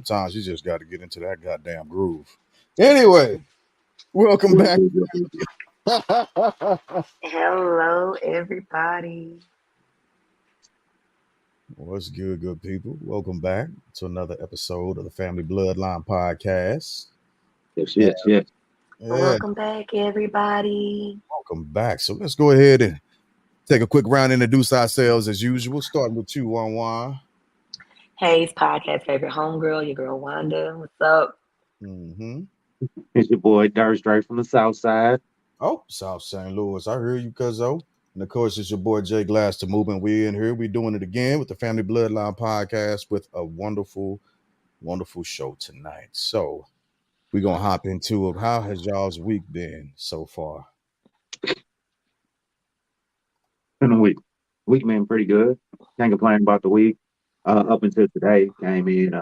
sometimes you just got to get into that goddamn groove. Anyway, welcome back. Hello, everybody. What's good, good people? Welcome back to another episode of the Family Bloodline Podcast. Yes, And yes, yes. yeah, Welcome back, everybody. welcome back. So let's go ahead and take a quick round, introduce ourselves as usual, starting with you, Juan. Hayes podcast favorite homegirl, your girl Wanda. What's up? Mm-hmm. It's your boy Dirt straight from the South Side. Oh, South St. Louis. I hear you, cuzzo. And of course, it's your boy Jay Glass, the movement. We in here. We doing it again with the Family Bloodline Podcast with a wonderful, wonderful show tonight. So we're gonna hop into it. How has y'all's week been so far? In a week. Week been pretty good. Can't complain about the week. Up until today, came in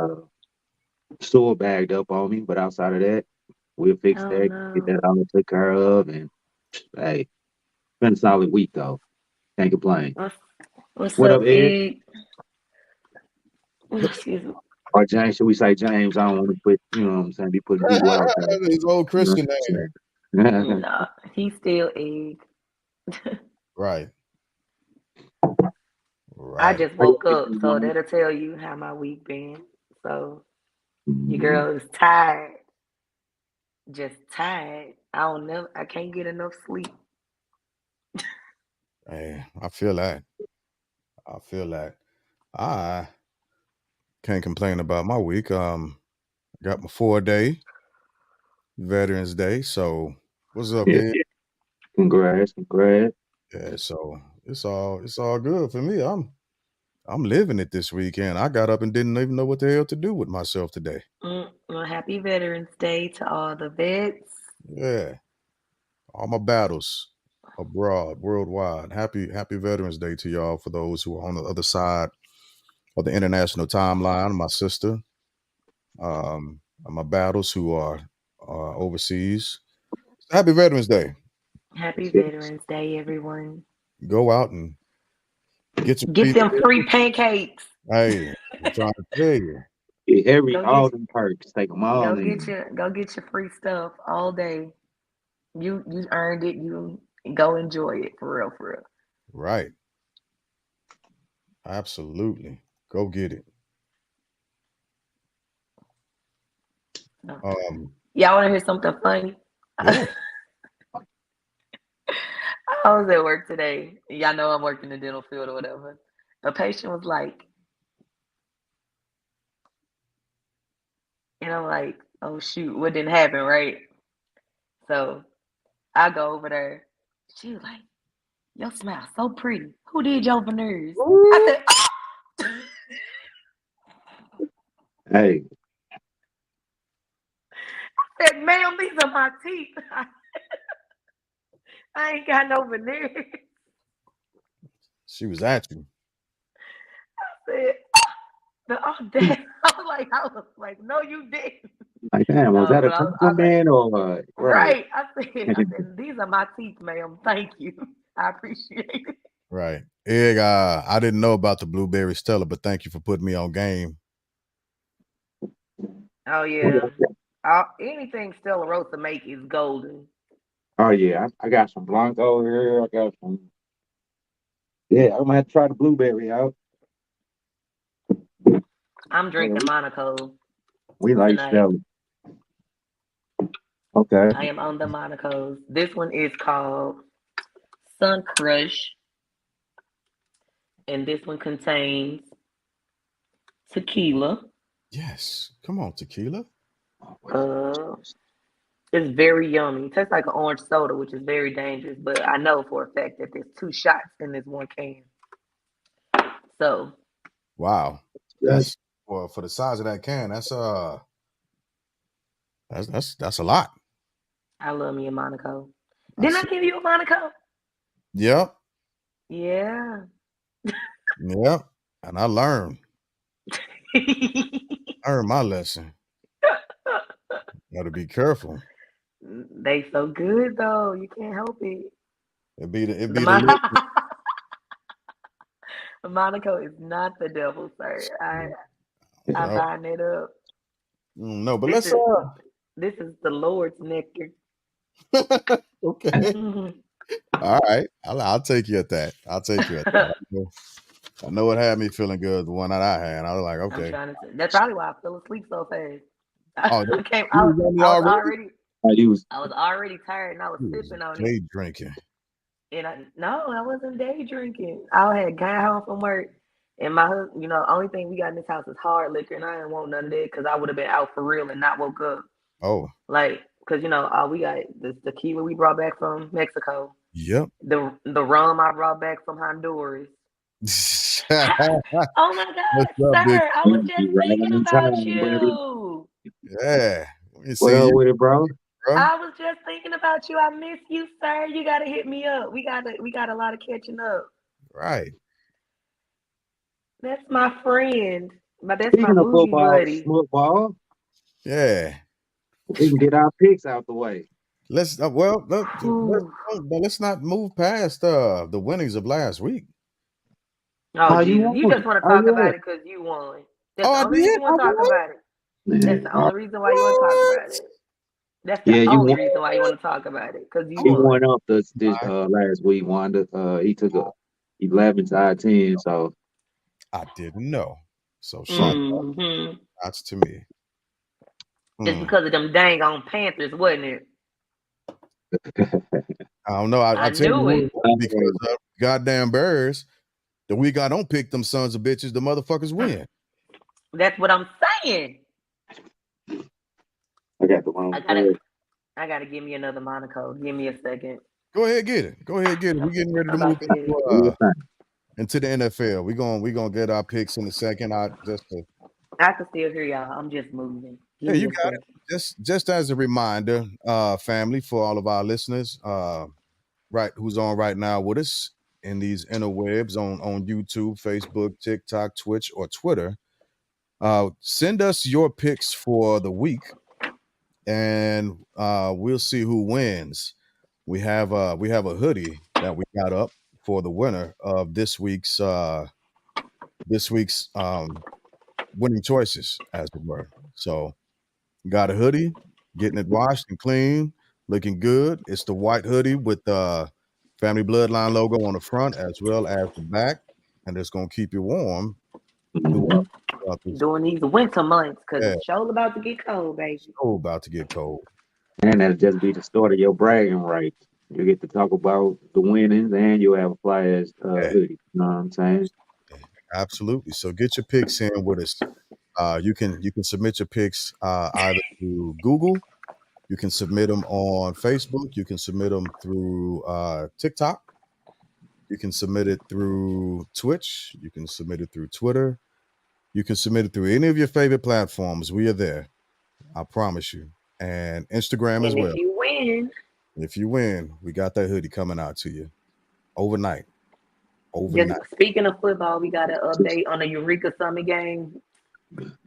store bagged up on me, but outside of that, we'll fix Oh that, get no. that all took care of, and hey, been a solid week though. Can't complain. What's What up, up, Ed? Ed? Excuse me. Or James? Should we say James? I don't want to put, you know what I'm saying, be putting people out there. His old You know Christian what name. I'm saying? Nah, he's still Ed. Right. I Right. just woke up, so that'll tell you how my week been. So your girl is tired. Just tired. I can't get enough sleep. Hey, I feel that. I feel that. I can't complain about my week. Got my 4 day Veterans Day. So what's up, Yeah, Ed? yeah. Congrats, congrats. Yeah, so it's all good for me. I'm living it this weekend. I got up and didn't even know what the hell to do with myself today. Well, happy Veterans Day to all the vets. Yeah, all my battles abroad, worldwide. Happy Veterans Day to y'all for those who are on the other side of the international timeline. My sister, and my battles who are overseas. Happy Veterans Day. Happy Veterans Day, everyone. Go out and get your Get free. them free pancakes. Hey, I'm trying to tell you. Every Go all get them perks, take them all in. go get your free stuff all day. You earned it. You go enjoy it for real, for real. Right. Absolutely. Go get it. So, Um, y'all want to hear something funny? yeah. I was at work today. Y'all know I'm working in the dental field or whatever. A patient was like, and I'm like, oh shoot, what didn't happen, right? So I go over there. She was like, your smile so pretty. Who did your veneers? I said, oh! Hey, I said, ma'am, these are my teeth. I ain't got no veneers. She was at you. I said, the audacity. I was like, no, you didn't. like damn, was No, that a but I was like, compliment or right? right. I said, these are my teeth, ma'am. Thank you. I appreciate it. Right. Egg, I didn't know about the blueberry Stella, but thank you for putting me on game. Oh yeah. Anything Stella Rosa make is golden. Oh yeah, I got some Blanco here. I got some. Yeah, I'm gonna have to try the blueberry out. I'm Yeah, drinking Monaco we like tonight. Stella. Okay. I am on the Monacos. This one is called Sun Crush, and this one contains tequila. Yes. Come on, tequila. Uh, it's very yummy. It tastes like an orange soda, which is very dangerous. But I know for a fact that there's 2 shots in this one can. So Wow. Yeah. That's for the size of that can, that's a lot. I love me a Monaco. I Didn't I see. give you a Monaco? Yep. Yeah. Yep. And I learned my lesson. Gotta be careful. They so good though. You can't help it. It The be the little, Monaco is not the devil, sir. you I know, bind it up. No, but This let's is this is the Lord's nectar. okay. All right. I'll take you at that. I'll take you at that. I know it had me feeling good, the one that I had. I was like, I'm okay. trying to say. That's probably why I fell asleep so fast. Oh, I came. you was on it I was already? already. You was I was already tired, and I was You was sipping on it. day drinking. And I wasn't day drinking. I had got home from work, and my husband, only thing we got in this house is hard liquor, and I didn't want none of that because I would have been out for real and not woke up. Oh, Like, because all we got the tequila we brought back from Mexico, yep. the rum I brought back from Honduras. What's Oh my God, up, big? sir! I was you just right thinking on about time, buddy. you. Yeah. Let me see Well you, with it, bro. bro. I was just thinking about you. I miss you, sir. You gotta hit me up. We got a lot of catching up. Right. That's my friend. But that's my Speaking of movie buddy. football, Yeah. we can get our picks out the way. Let's Whew. but let's not move past the winnings of last week. Oh Oh, you Jesus! You won. just want to Oh talk yeah. about it because you won. That's Oh, the I only reason did. you I want to talk won. about it. That's Man, the only reason why you want to talk about What? it. That's the yeah, you only won. reason why you want to talk about it because you He won. won up this I, last week. Wanda, he took a 11 to our 10. So I didn't know. So Hmm. shouts to me. It's Hmm. because of them dang on Panthers, wasn't it? I don't know. I I tell you knew who it it. was because goddamn Bears. The week I don't pick them sons of bitches, the motherfuckers win. That's what I'm saying. I got the wrong I gotta, play. I gotta give me another Monaco. Give me a second. Go ahead, get it. Go ahead, get it. We're getting ready I'm to move about to get it. into the NFL. We're gonna get our picks in a second. I can still hear y'all. I'm just moving. Give Yeah, me you a got it. second. Just as a reminder, family, for all of our listeners, right, who's on right now with us in these interwebs on YouTube, Facebook, TikTok, Twitch, or Twitter. Send us your picks for the week, and we'll see who wins. We have a hoodie that we got up for the winner of this week's winning choices, as it were. So got a hoodie, getting it washed and clean, looking good. It's the white hoodie with the family bloodline logo on the front as well as the back, and it's gonna keep you warm Mhm. throughout this. During these winter months, cause Yeah, it's sure about to get cold, baby. so about to get cold. And that'll just be the start of your bragging rights. You get to talk about the winnings and you'll have a fly ass Yeah, hoodie. You know what I'm saying? yeah, absolutely. So get your picks in with us. You can submit your picks either through Google. You can submit them on Facebook. You can submit them through TikTok. You can submit it through Twitch. You can submit it through Twitter. You can submit it through any of your favorite platforms. We are there. I promise you. And Instagram as And if well. you win, If you win, we got that hoodie coming out to you overnight. just Overnight. speaking of football, we got an update on the Eureka Summit game.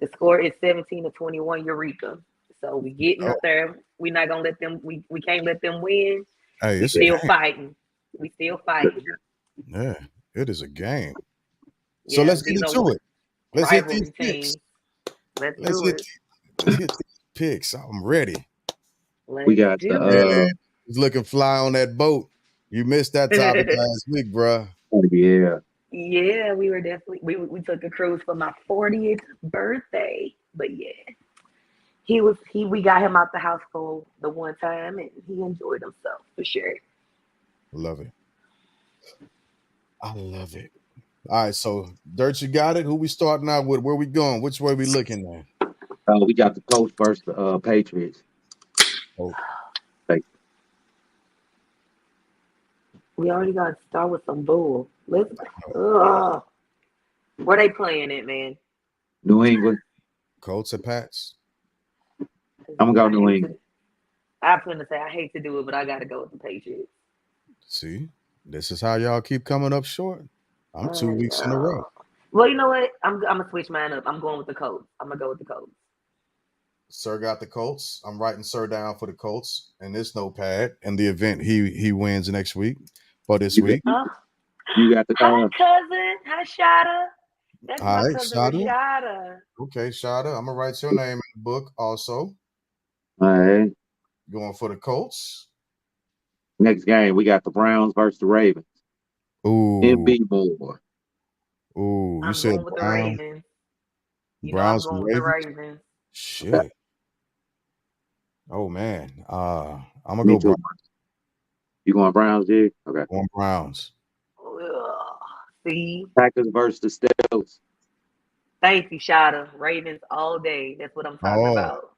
The score is 17-21 Eureka. So we getting Oh, up there. We not gonna let them. We can't let them win. hey, We it's a still game. fighting. We still fighting. Yeah, it is a game. So Yeah, let's get these are into it. Let's hit these rivalry picks. teams. Let's Let's do hit it. let's hit these picks. I'm ready. We Let's got do Man, the it's looking fly on that boat. You missed that topic it. last week, bruh. yeah. Yeah, we were definitely we took a cruise for my 40th birthday. But yeah, he we got him out the house for the one time and he enjoyed himself for sure. Love it. I love it. All right, so Dirt, you got it. Who we starting out with? Where we going? Which way we looking at? We got the Colts versus the Patriots. Oh, Like We already got to start with some bull. Let's. Ugh. Where they playing it, man? New England. Colts or Pats? I'm gonna I go New hate England. to. I'm gonna say I hate to do it, but I got to go with the Patriots. See, this is how y'all keep coming up short. I'm 2 weeks in a row. No. Well, you know what? I'm gonna switch mine up. I'm going with the Colts. I'm gonna go with the Colts. Sir got the Colts. I'm writing Sir down for the Colts in this notepad in the event he wins next week. For this You got week, Oh, you got the hi cousin. Hi Shada. That's all my right, cousin Shada. Rashada. Okay, Shada, I'm gonna write your name in book also. All right. Going for the Colts. Next game, we got the Browns versus the Ravens. Ooh, MB Moore. ooh. You I'm said going with the Ravens. You know I'm Browns and going with the Ravens. Ravens. Okay. Shit. Oh man. I'm gonna Me go too. You going Browns, Jig? Okay. Browns. Ugh. See, Packers versus the Steelers. thank you, Shada. Ravens all day. That's what I'm talking Oh, about.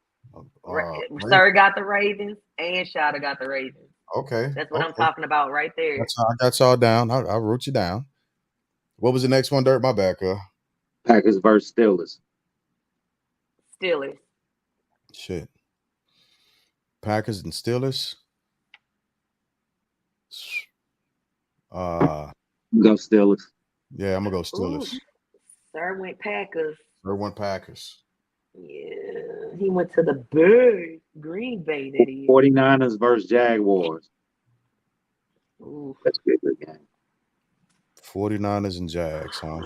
Ravens. Sir got the Ravens, and Shada got the Ravens. Okay, That's what I'm okay. talking about right there. I got y'all down. I wrote you down. What was the next one, Dirt? My bad, Packers versus Steelers. Steelers. Shit. Packers and Steelers. Uh, Go Steelers. yeah, I'm gonna go Ooh, Steelers. Sir went Packers. Third one, Packers. Yeah, he went to the Bay, Green Bay. That is. 49ers versus Jaguars. Ooh. That's a good game. 49ers and Jags, huh?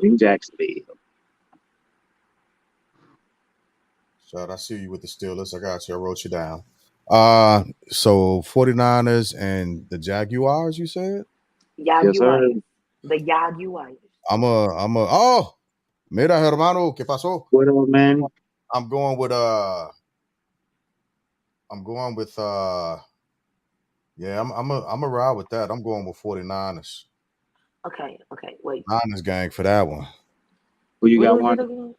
In Jacksonville. Shout, I see you with the Steelers. I got you. I wrote you down. So 49ers and the Jaguars, you said? Yes, sir. Jaguars. The Jaguars. Oh, mira, hermano, ¿qué pasó? What up, man? I'm going with I'm going with yeah, I'm a ride with that. I'm going with 49ers. Okay, wait. Niners gang for that one. Who you What got is one? it again?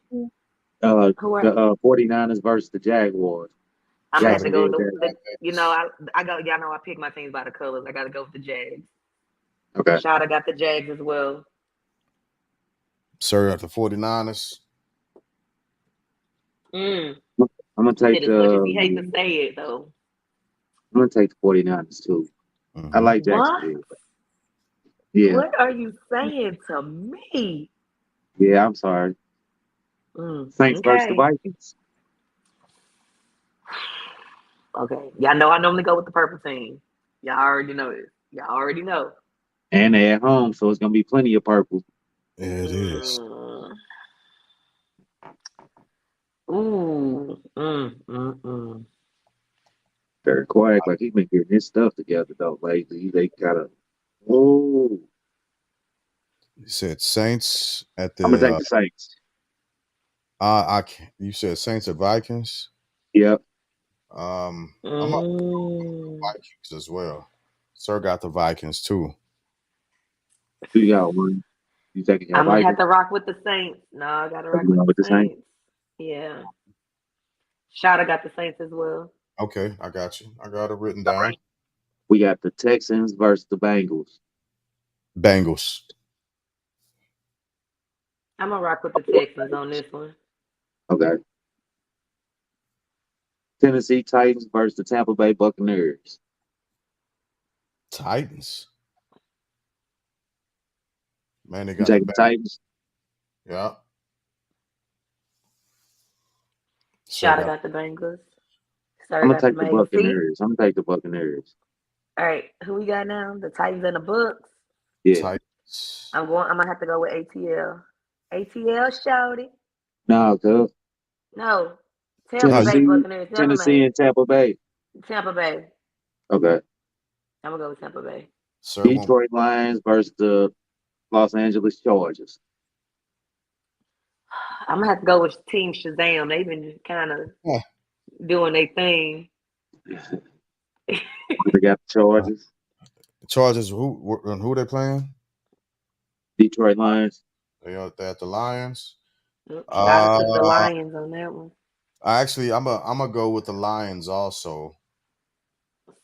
Who are? The 49ers versus the Jaguars. I'm gonna have to go Jacksonville. the you know I got y'all know I pick my teams by the colors. I gotta go with the Jags. Okay. Shada got the Jags as well. Sir at the 49ers. Mm. I'm gonna take Shit, as much as the he hate to say it though. I'm gonna take the 49ers too. I Mm-hmm. like What? Jacksonville. Yeah. What are you saying to me? Yeah, I'm sorry. Saints versus the Okay. Vikings. Okay. Y'all know I normally go with the purple team. Y'all already know this. Y'all already know. And they're at home, so it's gonna be plenty of purple. It is. Mm. Ooh. Mm. Very quiet, like he's been getting his stuff together though lately. They gotta oh You said Saints at I'm gonna the take the Saints. you said Saints at Vikings. Yep. I'm up Mm. Vikings as well. Sir got the Vikings too. You got one. You taking your I'm gonna have Vikings? to rock with the Saints. No, I gotta Or rock you with going the with the Saints? Saints. Yeah. Shada got the Saints as well. Okay, I got you. I got it written All down. right. We got the Texans versus the Bengals. Bengals. I'm gonna rock with the Texans on this one. Okay. Tennessee Titans versus the Tampa Bay Buccaneers. Titans. Man, they You got the taking the back. Titans? Yeah. Sir Shada got got the Bengals. I'm Sir gonna got the take the Bengals. See? Buccaneers. I'm gonna take the Buccaneers. All right, who we got now? The Titans and the Bucks. Yeah. Titans. I'm gonna have to go with ATL. ATL shouted. No, cuz. No. Tampa How you, Bay Tennessee, Buccaneers. Never Tennessee mind. and Tampa Bay. Tampa Bay. Okay. I'm gonna go with Tampa Bay. sir won't Detroit Lions versus the Los Angeles Chargers. I'm gonna have to go with Team Shazam. They've been kind of yeah. doing their thing. They got the Chargers. Chargers who they playing? Detroit Lions. They at the Lions. Shada took the Uh Lions on that one. I'm gonna go with the Lions also.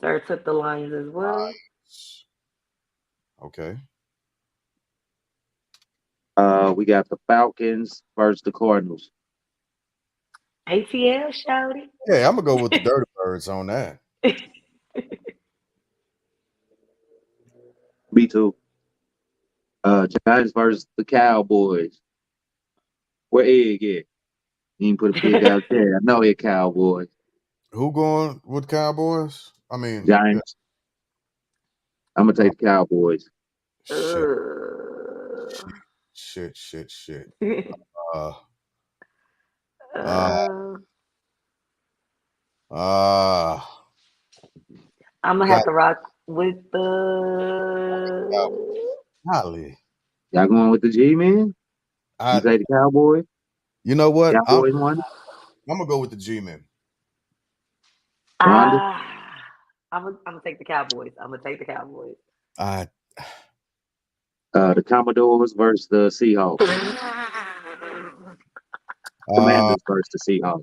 Sir took the Lions as well. Okay. We got the Falcons versus the Cardinals. ATL shouted. Yeah, I'm gonna go with the Dirty Birds on that. Me too. Giants versus the Cowboys. Where Egg at? He ain't put a pig out there. I know he a Cowboy. Who going with Cowboys? I mean, yeah. Giants. I'm gonna Oh, take the Cowboys. shit, uh, shit. Uh, Uh, Uh, uh, I'm gonna got have to rock with the. golly. Y'all going with the G man? You I, say the Cowboys? you know what? Cowboys won. I'm gonna go with the G men. Wanda. Ah, I'm gonna take the Cowboys. I'm gonna take the Cowboys. I The Commodores versus the Seahawks. uh, Commanders versus the Seahawks.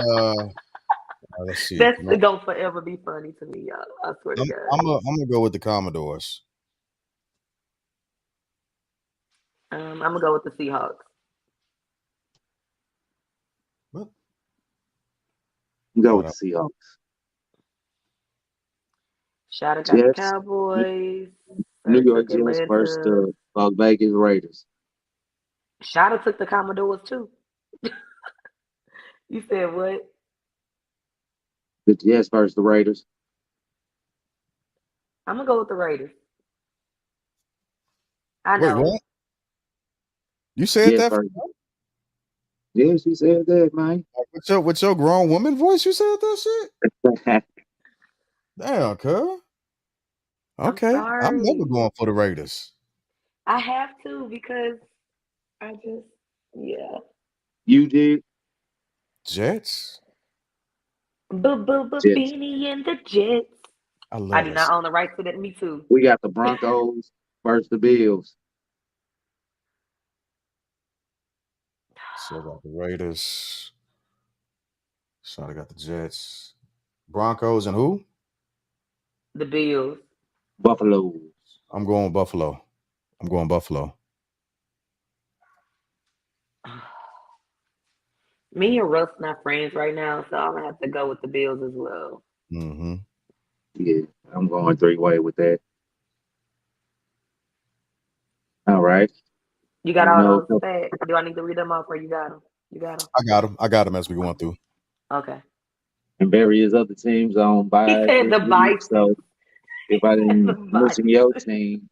uh let's see. That's gonna forever be funny to me, y'all. I swear to God. I'm gonna go with the Commodores. I'm gonna go with the Seahawks. What? Go Hold with up. the Seahawks. Shotta got the Jets. Cowboys. New Sir York took Jets versus Atlanta. the Las Vegas Raiders. Shotta took the Commodores too. You said what? The Jets versus the Raiders. I'm gonna go with the Raiders. I Wait, know. what? You said Jets that versus. Yeah, she said that, man. with your grown woman voice? You said that shit? Damn, cuz. I'm Okay. I'm never sorry. going for the Raiders. I have to because I just yeah. You did. Jets? Jets. Beanie and the Jets. I I love do us. not own the rights to that. Me too. We got the Broncos versus the Bills. So I got the Raiders. So I got the Jets. Broncos and who? The Bills. Buffalo. I'm going Buffalo. I'm going Buffalo. Me and Russ not friends right now, so I'm gonna have to go with the Bills as well. Mm-hmm. Yeah, I'm going three-way with that. All right. You I got all know. those stats. Do I need to read them off or you got them? You got them. I got him. I got him as we going through. Okay. And various other teams on He buys said this the week. So Bisons. if I The didn't mention your Bisons. team,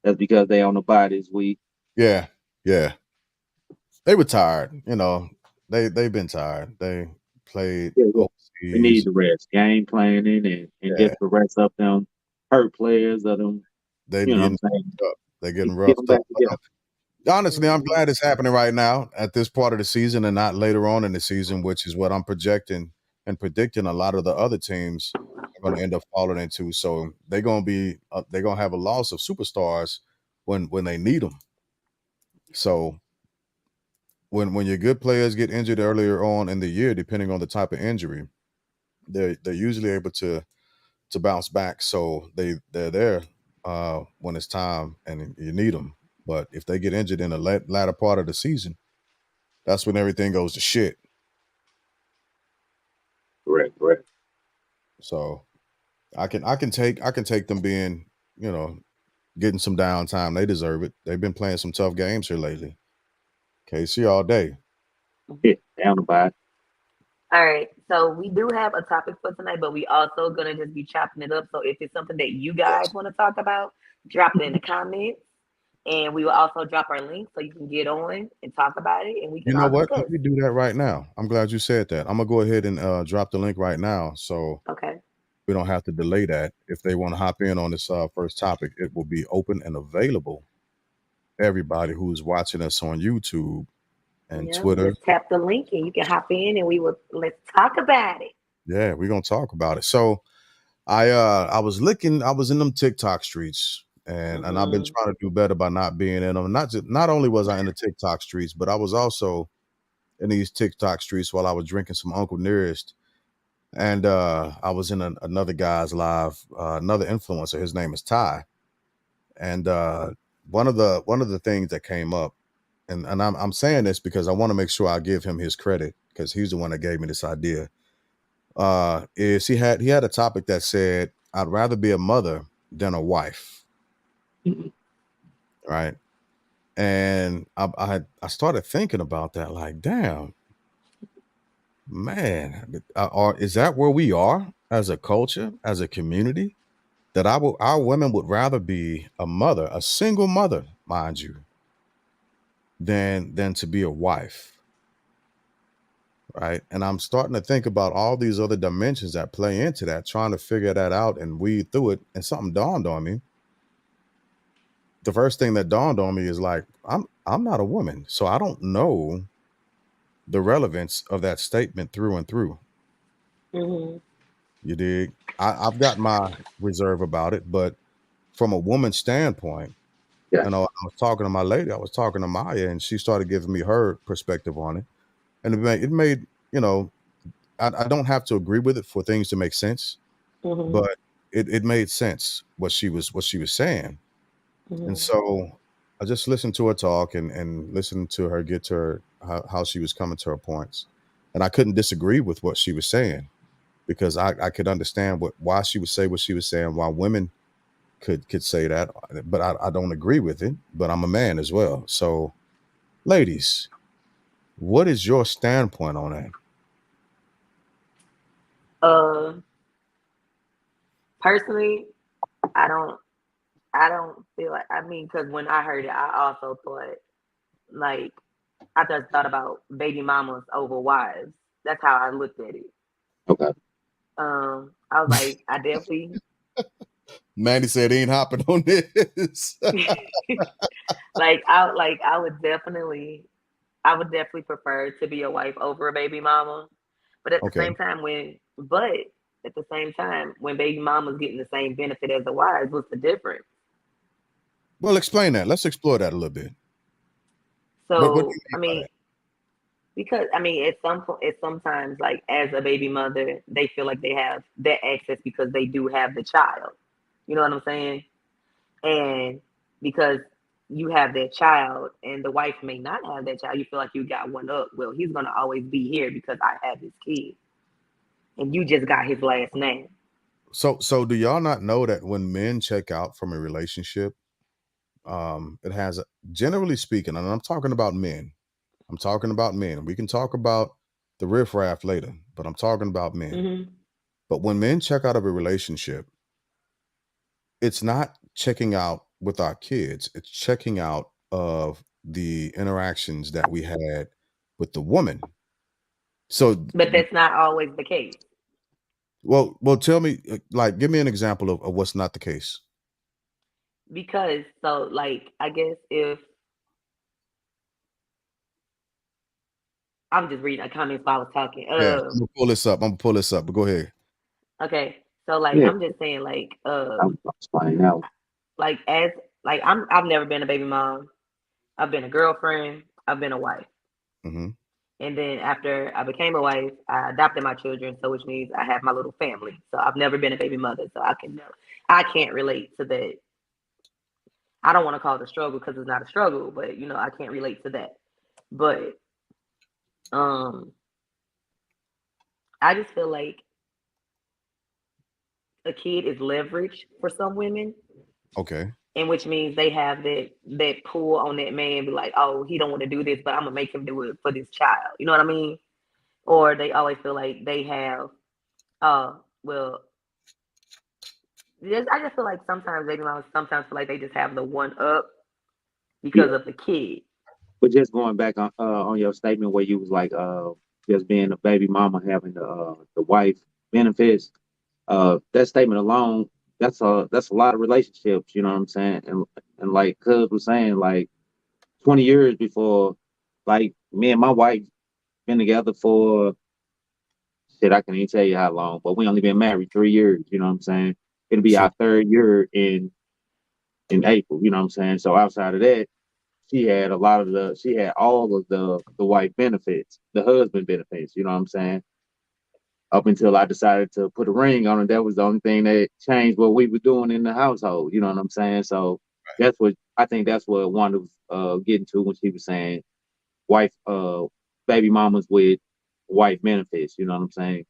that's because they on the buy this week. Yeah. Yeah. They were tired. They've been tired. They played Yeah, yeah. We need overseas. the rest, game planning, and Yeah. just the rest of them hurt players of them. They You know what getting I'm saying? roughed up. They're getting Get them roughed up. back together. Honestly, I'm Mhm. glad it's happening right now at this part of the season and not later on in the season, which is what I'm projecting and predicting a lot of the other teams are going to end up falling into. So they're going to have a loss of superstars when they need them. So when your good players get injured earlier on in the year, depending on the type of injury, they're usually able to bounce back. So they're there when it's time and you need them. But if they get injured in the latter part of the season, that's when everything goes to shit. Correct, correct. So I can take them being, you know, getting some downtime. They deserve it. They've been playing some tough games here lately. KC all day. Yeah, down the buy. All right. So we do have a topic for tonight, but we also gonna just be chopping it up. So if it's something that you guys Yes. want to talk about, drop it in the comments. And we will also drop our link so you can get on and talk about it and we You can know all what? discuss. Let me do that right now. I'm glad you said that. I'm gonna go ahead and drop the link right now, so Okay. we don't have to delay that. If they want to hop in on this first topic, it will be open and available. Everybody who's watching us on YouTube and Yep. Twitter. Just tap the link and you can hop in and we will let's talk about it. Yeah, we're gonna talk about it. So I was looking, I was in them TikTok streets and I've been Hmm. trying to do better by not being in them. Not only was I in the TikTok streets, but I was also in these TikTok streets while I was drinking some Uncle Nearest. And I was in another guy's live, another influencer. His name is Ty. And one of the things that came up, and I'm saying this because I want to make sure I give him his credit because he's the one that gave me this idea. Is he had a topic that said, "I'd rather be a mother than a wife," Mhm. right? And I started thinking about that, like, damn, man, is that where we are as a culture, as a community? That our women would rather be a mother, a single mother, mind you, than to be a wife. right? And I'm starting to think about all these other dimensions that play into that, trying to figure that out and weed through it. And something dawned on me. The first thing that dawned on me is like, I'm not a woman, so I don't know the relevance of that statement through and through. Hmm. You dig? I've got my reserve about it, but from a woman's standpoint, Yeah. you know, I was talking to my lady, I was talking to Maya, and she started giving me her perspective on it. And it made you know, I don't have to agree with it for things to make sense, Hmm. but it made sense what she was saying. And Hmm. so I just listened to her talk and listened to her get to her how she was coming to her points. And I couldn't disagree with what she was saying because I could understand why she would say what she was saying, why women could say that, but I don't agree with it. But I'm a man as well. So, ladies, what is your standpoint on that? Uh, Personally, I don't. I don't feel like. I mean, because when I heard it, I also thought like I just thought about baby mamas over wives. That's how I looked at it. Okay. I was like, I definitely Mandy said he ain't hopping on this. like I would definitely I would definitely prefer to be a wife over a baby mama. But at the Okay. same time when baby mama's getting the same benefit as the wives, what's the difference? Well, explain that. Let's explore that a little bit. What do So you I mean by mean, that? because I mean at some point at sometimes like as a baby mother, they feel like they have that access because they do have the child. You know what I'm saying? And because you have that child and the wife may not have that child, you feel like you got one up. Well, he's gonna always be here because I have his kid, and you just got his last name. So do y'all not know that when men check out from a relationship, it has generally speaking, and I'm talking about men. I'm talking about men. We can talk about the riffraff later, but I'm talking about men. Hmm. But when men check out of a relationship, it's not checking out with our kids. It's checking out of the interactions that we had with the woman. So, But that's not always the case well, tell me, like, give me an example of what's not the case. because so like I guess if I'm just reading a comment while I was talking. Yeah, I'm gonna pull this up. I'm gonna pull this up. But go ahead. Okay, so like Yeah. I'm just saying I'm explaining now. like as like I've never been a baby mom. I've been a girlfriend. I've been a wife. Hmm. And then after I became a wife, I adopted my children, so which means I have my little family. So I've never been a baby mother, so I can't relate to that. I don't want to call it a struggle because it's not a struggle, but I can't relate to that. But um, I just feel like a kid is leverage for some women, Okay. and which means they have that pull on that man, be like, oh, he don't want to do this, but I'm gonna make him do it for this child. You know what I mean? Or they always feel like they have, well, I just feel like sometimes baby mamas sometimes feel like they just have the one up because Yeah. of the kid. But just going back on your statement where you was like just being a baby mama having the wife benefits, that statement alone, that's a lot of relationships, you know what I'm saying? And like Cuz was saying, like 20 years before, like me and my wife been together for shit, I can't even tell you how long, but we only been married 3 years, you know what I'm saying? It'll be So our third year in April, you know what I'm saying? So outside of that, she had all of the wife benefits, the husband benefits, you know what I'm saying? Up until I decided to put a ring on it, that was the only thing that changed what we were doing in the household, you know what I'm saying? So that's what Wanda was getting to when she was saying wife baby mamas with wife benefits, you know what I'm saying?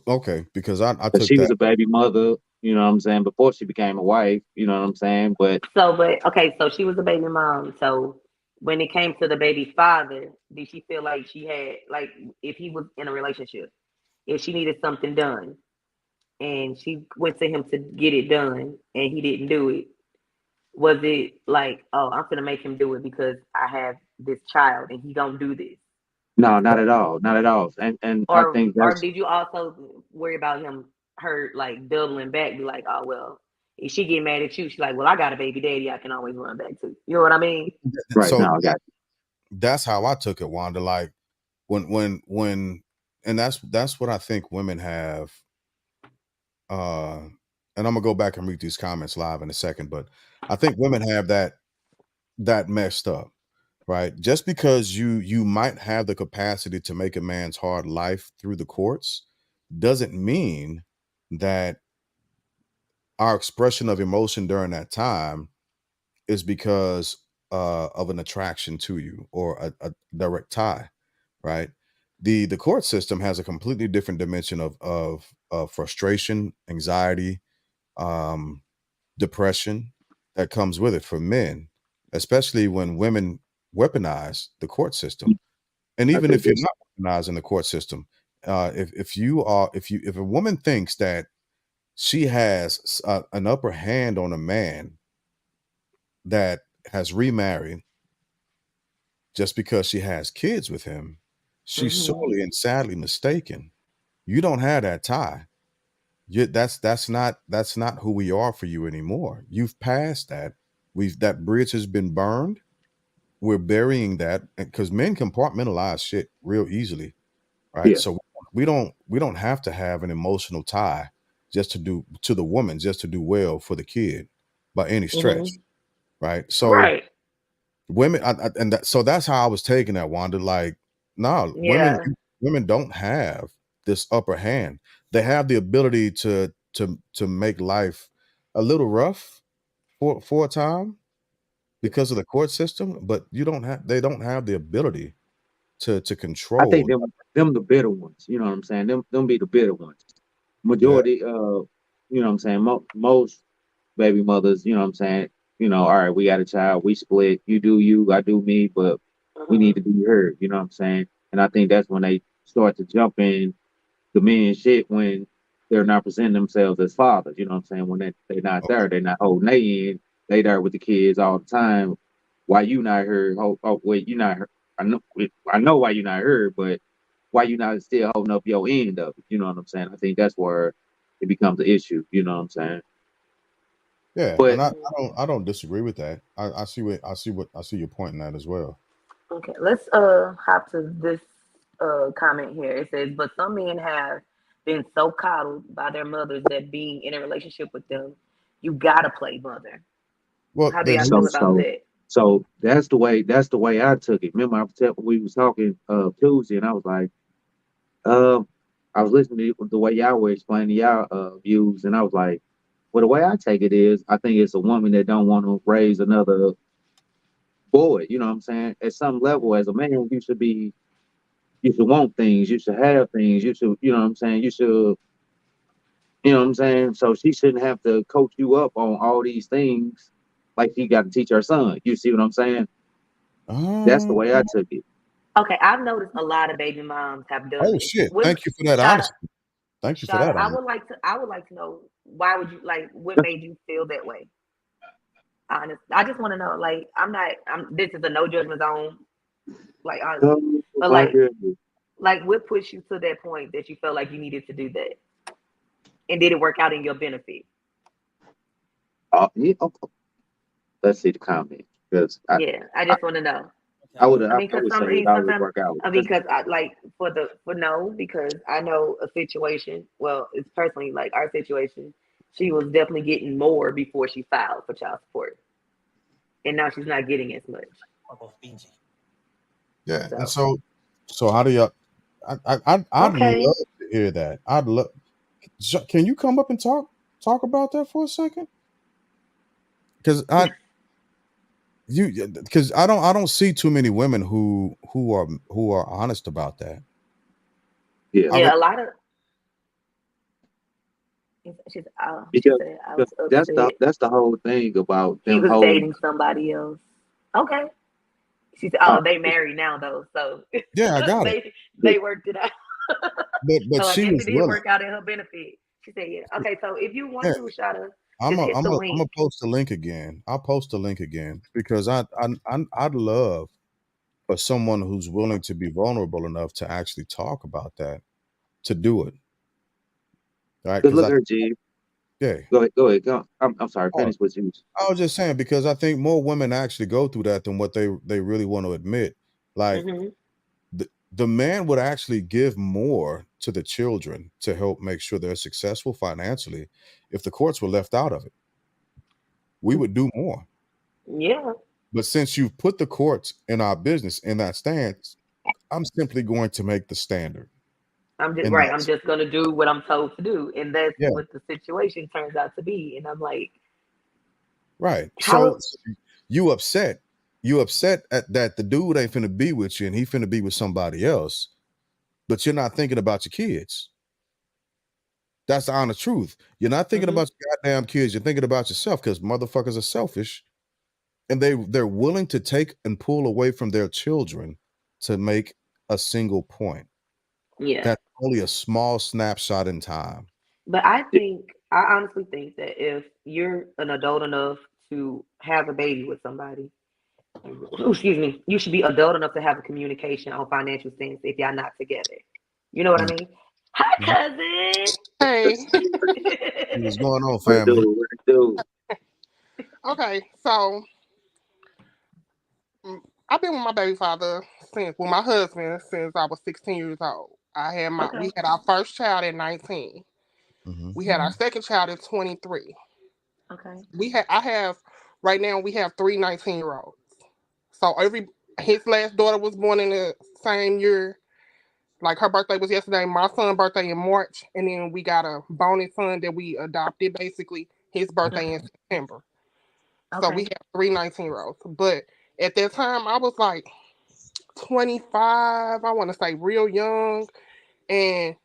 okay, because I Because took she was that. a baby mother, you know what I'm saying, before she became a wife, you know what I'm saying? But So, but okay, so she was a baby mom. So when it came to the baby father, did she feel like she had like if he was in a relationship, if she needed something done and she went to him to get it done and he didn't do it, was it like, oh, I'm gonna make him do it because I have this child and he gonna do this? No, not at all, not at all. And I think Or that's did you also worry about her like doubling back, be like, oh well, if she get mad at you, she's like, well, I got a baby daddy, I can always run back to. You know what I mean? right So now. I got that's how I took it, Wanda. Like when and that's what I think women have. And I'm gonna go back and read these comments live in a second, but I think women have that messed up, right? Just because you might have the capacity to make a man's hard life through the courts doesn't mean that our expression of emotion during that time is because of an attraction to you or a direct tie, right? The court system has a completely different dimension of frustration, anxiety, um, depression that comes with it for men, especially when women weaponize the court system. And I even think if you're that's not weaponizing the court system, if a woman thinks that she has an upper hand on a man that has remarried just because she has kids with him, she's Hmm. sorely and sadly mistaken. You don't have that tie. That's not who we are for you anymore. You've passed that. That bridge has been burned. We're burying that because men compartmentalize shit real easily, right? yeah. So we don't have to have an emotional tie just to do to the woman just to do well for the kid by any stretch, Hmm. right? So Right. women so that's how I was taking that, Wanda. Like, no, women Yeah. women don't have this upper hand. They have the ability to make life a little rough for a time because of the court system, but they don't have the ability to I think control. them the bitter ones. You know what I'm saying? Them be the bitter ones. Yeah. Majority, you know what I'm saying. Most baby mothers, you know what I'm saying. All right, we got a child, we split. You do you, I do me, but we need Hmm. to be heard. You know what I'm saying? And I think that's when they start to jump in the men shit when they're not presenting themselves as fathers. You know what I'm saying? When they're not Oh, there, they're not holding they in. They there with the kids all the time. Why you not heard? Oh wait, you not heard. I know why you not heard, but why you not still holding up your end of it? You know what I'm saying? I think that's where it becomes an issue. You know what I'm saying? yeah, and But Hmm. I don't disagree with that. I see your point in that as well. Okay, let's hop to this comment here. It says, but some men have been so coddled by their mothers that being in a relationship with them, you gotta play mother. Well, How do then y'all feel so about so that? so that's the way I took it. Remember, we was talking Tuesday, and I was like, um, I was listening to the way y'all were explaining y'all views, and I was like, well, the way I take it is, I think it's a woman that don't want to raise another boy. You know what I'm saying? At some level, as a man, you should want things, you should have things, you should, you know what I'm saying? You should, you know what I'm saying? So she shouldn't have to coach you up on all these things like she got to teach her son. You see what I'm saying? That's the um, way I took it. Okay, I've noticed a lot of baby moms have done oh this. shit! What Thank you for that Shada, honesty. Thank you for Shada, that honesty. I would like to know why would you like what made you feel that way? Honest, I just want to know. Like, I'm not. I'm. This is a no judgment zone. Like honestly, Oh but my goodness. like what pushed you to that point that you felt like you needed to do that, and did it work out in your benefit? Yeah, let's see the comment because Yeah, I I, just want to know. I would I I, mean, I because would say some, I it mean, always sometimes, work out I mean, because because I like for no, because I know a situation. Well, it's personally like our situation. She was definitely getting more before she filed for child support, and now she's not getting as much. Yeah, and So so how do y'all? I'd okay, love to hear that. I'd love. Can you come up and talk about that for a second? Because I don't see too many women who are honest about that. yeah, I've yeah, a lot of she because, said I was because that's the upset. that's the whole thing about He them was whole. dating somebody else. Okay. She said, Oh, "Oh, they married now though, so Yeah, I got it. they worked it out." But So I she guess it was did willing. work out in her benefit. She said, "Yeah, okay." So if you want Yeah, to, Shada, I'm just a hit I'm the a I'm link. a post the link again. I'll post the link again because I'd love but someone who's willing to be vulnerable enough to actually talk about that, to do it, right? Cause Because look I at her, G. yeah, Go ahead. Go. I'm sorry. oh, Finish what you. I was just saying because I think more women actually go through that than what they really want to admit. Like Hmm. the man would actually give more to the children to help make sure they're successful financially if the courts were left out of it. We would do more. Yeah. But since you've put the courts in our business in that stance, I'm simply going to make the standard. I'm just And right. I'm that's just gonna do what I'm told to do, and that's yeah, what the situation turns out to be. And I'm like, right. how? So you upset. You upset at that the dude ain't finna be with you and he finna be with somebody else, but you're not thinking about your kids. That's the honest truth. You're not thinking Hmm. about your goddamn kids. You're thinking about yourself because motherfuckers are selfish and they're willing to take and pull away from their children to make a single point. Yeah. That's only a small snapshot in time. But I honestly think that if you're an adult enough to have a baby with somebody, excuse me, you should be adult enough to have a communication on financial things if y'all not together. You know what I Mhm, mean? Hi, mhm. cousin. Hey, What's going on, What it family? do? What it do? okay, so I've been with my baby father with my husband since I was 16 years old. We Okay. had our first child at 19. Hmm. We had our second child at 23. Okay. I have right now we have three 19-year-olds. So his last daughter was born in the same year. Like her birthday was yesterday, my son's birthday in March, and then we got a bonus son that we adopted basically his birthday in Okay. September. So we Okay. have three 19-year-olds. But at that time I was like 25, I want to say real young. And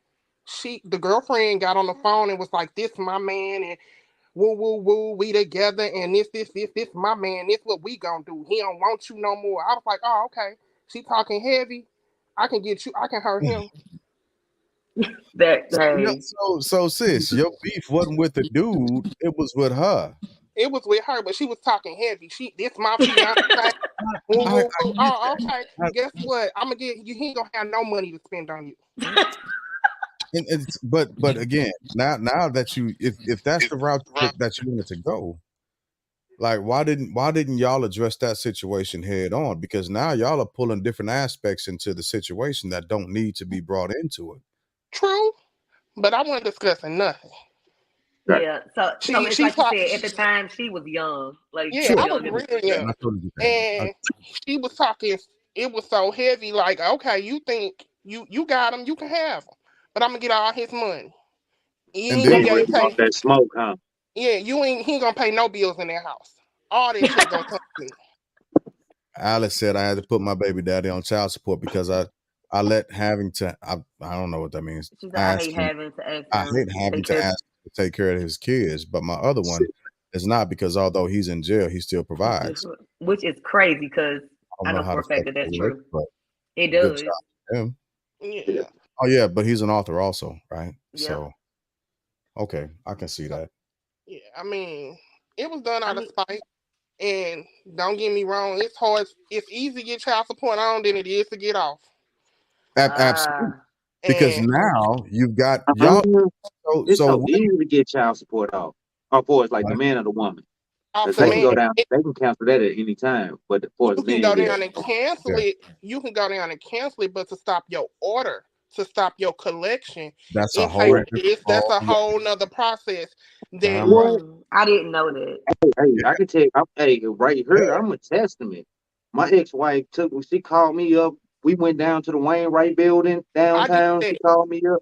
the girlfriend got on the phone and was like, "This my man, and woo, woo, woo, we together, and this my man, this what we gonna do. He don't want you no more." I was like, "Oh, okay." She talking heavy. I can hurt him. That So, yeah, hey, so sis, your beef wasn't with the dude, it was with her. It was with her, but she was talking heavy. This my fiance. Woo, I woo, woo. get Oh, okay. that. Guess what? I'm gonna get you. He ain't gonna have no money to spend on you. And it's but again, now that you if that's the route that you wanted to go, like why didn't y'all address that situation head on? Because now y'all are pulling different aspects into the situation that don't need to be brought into it. True, but I wasn't discussing nothing. Right. yeah. So it's She like you thought, said at the time she was young, like yeah, too Sure, I was young in the real and young, I system. totally get that. and she was talking. It was so heavy. Like, okay, you think you got him, you can have him, but I'm gonna get all his money. You And ain't then gonna Getting be able ready to to pay. off that smoke, huh? Yeah, he ain't gonna pay no bills in that house. All that check gonna come to me. Alice said I had to put my baby daddy on child support because I let having to I don't know what that means. She said, "I Ask hate him. having to ask I him hate to having take to care." ask him to take care of his kids, but my other one is not because although he's in jail, he still provides. Which is crazy because I I don't know know how for the a fact fuck that that that's works, true. but It good does. job to him. Yeah. Yeah, Oh yeah, but he's an author also, right? Yep. So okay, I can see so that. yeah. I mean, it was done I out of mean, spite. And don't get me wrong, it's hard. It's easy to get child support on than it is to get off. Absolutely, ah, because And now you've got Uh, y'all. So it's so women, easy to get child support off. Or for it's like the right? man or the woman. off Because the they can For go man, down, they can cancel that at any time. But for the you can men, go yeah. down and cancel yeah, it. You can go down and cancel it, but to stop your order, to stop your collection that's a and pay whole Right. different this, that's ball a game, whole nother process. That ma'am. What? I didn't know that. Hey, Yeah, I can tell you, hey, right here, yeah, I'm a testament. My ex-wife she called me up. We went down to the Wainwright building I did downtown. She that. called me up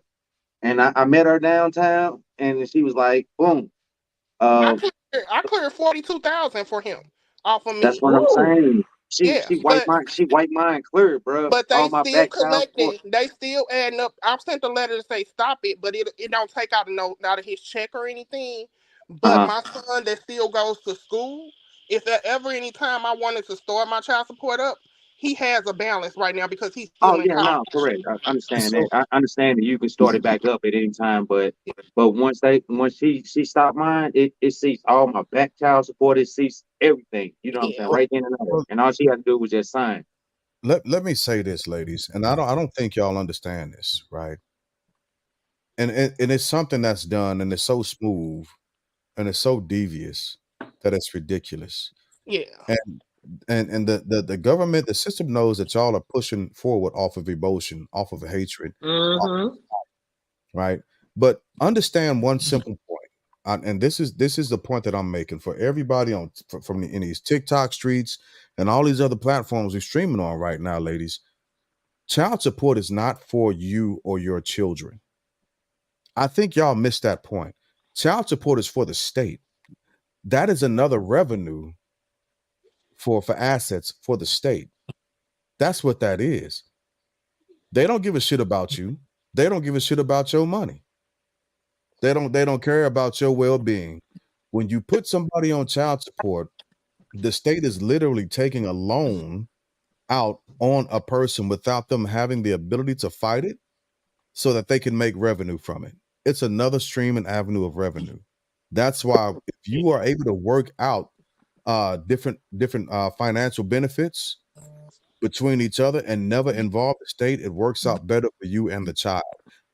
and I met her downtown and she was like, boom. I Uh, cleared, I cleared 42,000 for him off of that's me. what I'm Ooh. saying. She Yeah, she wiped mine clear, bro. but All they my still back child support. collecting. They still adding up. I've sent a letter to say stop it, but it don't take out a note out of his check or anything. But Uh-huh. my son that still goes to school, if there ever any time I wanted to start my child support up, he has a balance right now because he's Oh still in yeah, college. no, correct. I understand that. so I understand that you can start it back up at any time, but once she stopped mine, it ceased all my back child support, it ceased everything. You know what I'm saying? Yeah, so Right then and there. so And all she had to do was just sign. let me say this, ladies, and I don't think y'all understand this, right? And it's something that's done, and it's so smooth, and it's so devious that it's ridiculous. Yeah. And and the government, the system knows that y'all are pushing forward off of emotion, off of hatred, Mm-hmm. right? But understand one simple point, and this is the point that I'm making for everybody in these TikTok streets and all these other platforms we're streaming on right now, ladies. Child support is not for you or your children. I think y'all missed that point. Child support is for the state. That is another revenue for assets for the state. That's what that is. They don't give a shit about you. They don't give a shit about your money. They don't care about your well-being. When you put somebody on child support, the state is literally taking a loan out on a person without them having the ability to fight it so that they can make revenue from it. It's another stream and avenue of revenue. That's why if you are able to work out different financial benefits between each other and never involve the state, it works out better for you and the child.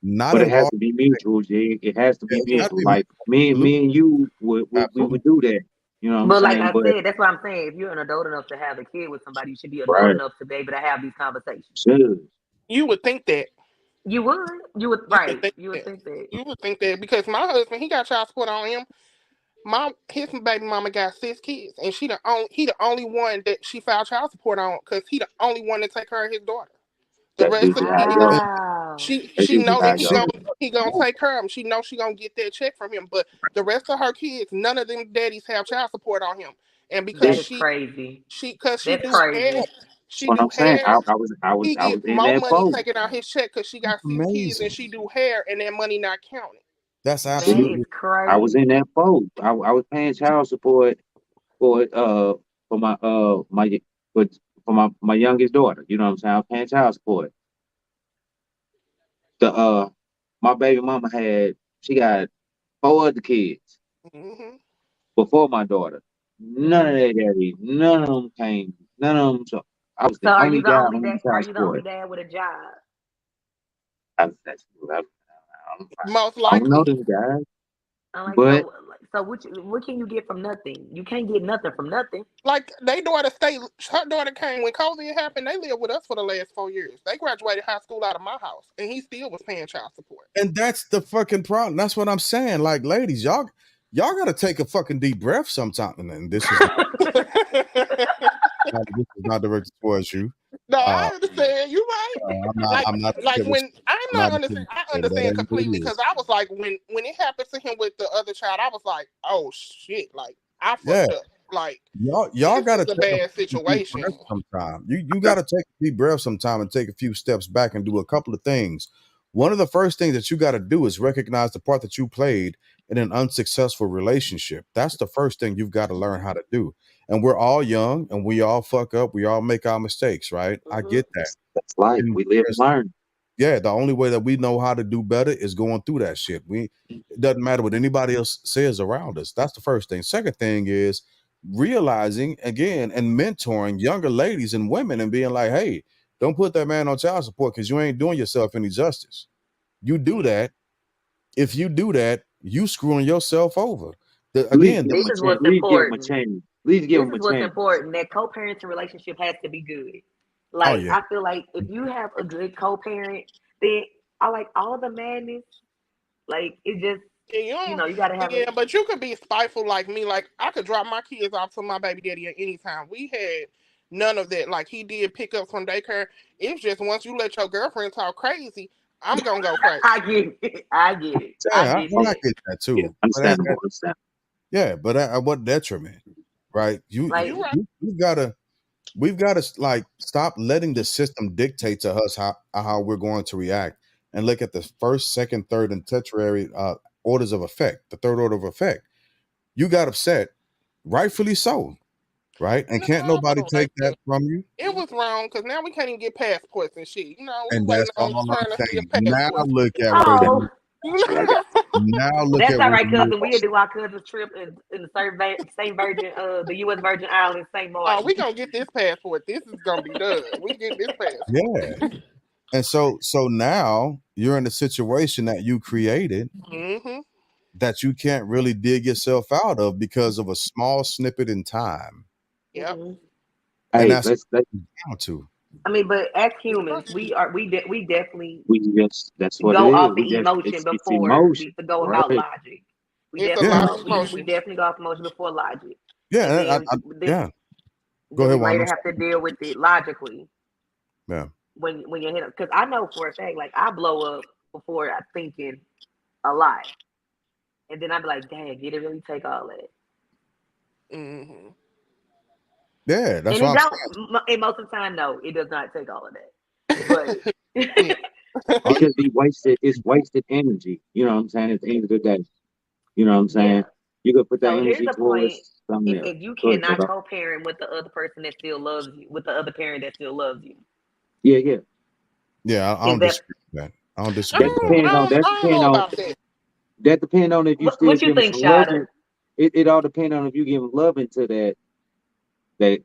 Not But it has involved. to be mutual, G. It has to Yeah, be it's got to mutual. be Like absolutely, me and you we absolutely. would do that. You know what I'm But like saying? I But said, that's what I'm saying. If you're an adult enough to have a kid with somebody, you should be adult right, enough to be able to have these conversations. should. You would think that. You would. You would You would right. think You would that. think that. You would think that because my husband, he got child support on him. His baby mama got 6 kids, and he the only one that she filed child support on because he the only one to take care of his daughter. The That's rest of usually the how it kids, goes. Wow. That's she usually know how that it And he see, goes. gonna take care of him. She know she gonna get that check from him. But the rest of her kids, none of them daddies have child support on him, and because That See, is crazy. she That's do hair, crazy. that's what I'm saying. he I get was in more that money boat. taken out his check because she got 6 kids and amazing. she do hair, and that money not counted. That's That See, is absolutely. I was in crazy. that boat. I was paying child support for for my for, my youngest daughter. You know what I'm saying? I was paying child support. The my baby mama she got 4 other kids Hmm. before my daughter. None of Hmm. their daddy, none of them came, none of them. So I was So the only guy on the are child you the only support. dad with a job? Most I don't know likely. them guys, I'm like, but so what can you get from nothing? You can't get nothing from nothing. Like they daughter her daughter came when COVID happened. They lived with us for the last 4 years. They graduated high school out of my house, and he still was paying child support. And that's the fucking problem. That's what I'm saying. Like, ladies, y'all gotta take a fucking deep breath sometime. And this is not directed towards you. No, Uh, I understand. You right. I'm not Like okay with when I'm I'm not not understand. okay I with that. That understand ain't what completely it because is. I was like when it happened to him with the other child, I was like, oh shit, like I Yeah. fucked up. Like Y'all this gotta is a take a bad fucking deep situation. breath sometime. You gotta take a deep breath sometime and take a few steps back and do a couple of things. One of the first things that you gotta do is recognize the part that you played in an unsuccessful relationship. That's the first thing you've got to learn how to do. And we're all young and we all fuck up, we all make our mistakes, right? I Hmm. get that. that's life. And We live and learn. yeah, the only way that we know how to do better is going through that shit. It doesn't matter what anybody else says around us. That's the first thing. Second thing is realizing again and mentoring younger ladies and women and being like, hey, don't put that man on child support because you ain't doing yourself any justice. You do that. If you do that, you screwing yourself over. At least Again, give This them a is chance. what's At least give them a important. chance. At least give This them is a what's chance. important. That co-parenting relationship has to be good. oh Like yeah. I feel like if you have a good co-parent, then I like all the madness. Like it just And you know, you got to have a. yeah, but you could be spiteful like me. Like I could drop my kids off to my baby daddy at any time. We had none of that. Like he did pick up from daycare. It's just once you let your girlfriend talk crazy, I'm gonna go I crazy. get it. I get it. I Yeah, get I that. get that Yeah, too. But understandable. Understandable. yeah, but at what detriment, right? Like You right. You gotta we've got to like stop letting the system dictate to us how we're going to react and look at the first, second, third, and tertiary orders of effect, the third order of effect. You got upset, rightfully so, right? And No, can't nobody take that listen, from you. it was wrong because now we can't even get passports and shit. You know, we And waiting that's on all I'm trying to see a saying. Now passport. look at wait a oh minute. So I got now look That's at all where right, you cousin. We'll do our cousin's trip in the same Virgin, the U.S. Virgin Islands, St. Oh, Martin. we gonna get this passport. This is gonna be done. We get this passport. yeah. And so now you're in a situation that you created Mm-hmm. that you can't really dig yourself out of because of a small snippet in time. Yep. Hmm. And Hey, that's let's what it's down to. I mean, but as humans, we definitely we just that's what it go is. off We the just emotion it's before we emotion, go about right? logic. We It's a definitely Yeah. lot go. of We emotion. definitely go off emotion before logic, and Yeah. then Yeah. Go then we ahead, Wanda. later have to deal with it logically Yeah. when you hit it. Because I know for a fact, like I blow up before I thinking a lot, and then I be like, "Dang, did it really take all that?" Mm-hmm. Yeah. That's And what it I'm don't. saying. And most of the time, no, it does not take all of that. But Yeah. All Because it's wasted energy. You know what I'm saying? At the end of the day, you know what I'm yeah. saying? You could put that So here's energy the point: towards something else. if you Go ahead, cannot brother. co-parent with the other person that still loves you, with the other parent that still loves you, Yeah, yeah. Yeah, I is don't that disagree with that. I don't I disagree That with don't, that. I depends on don't, I don't know about that. that depend on if you still what you give them think, some loving. Shada? It all depends on if you give loving to that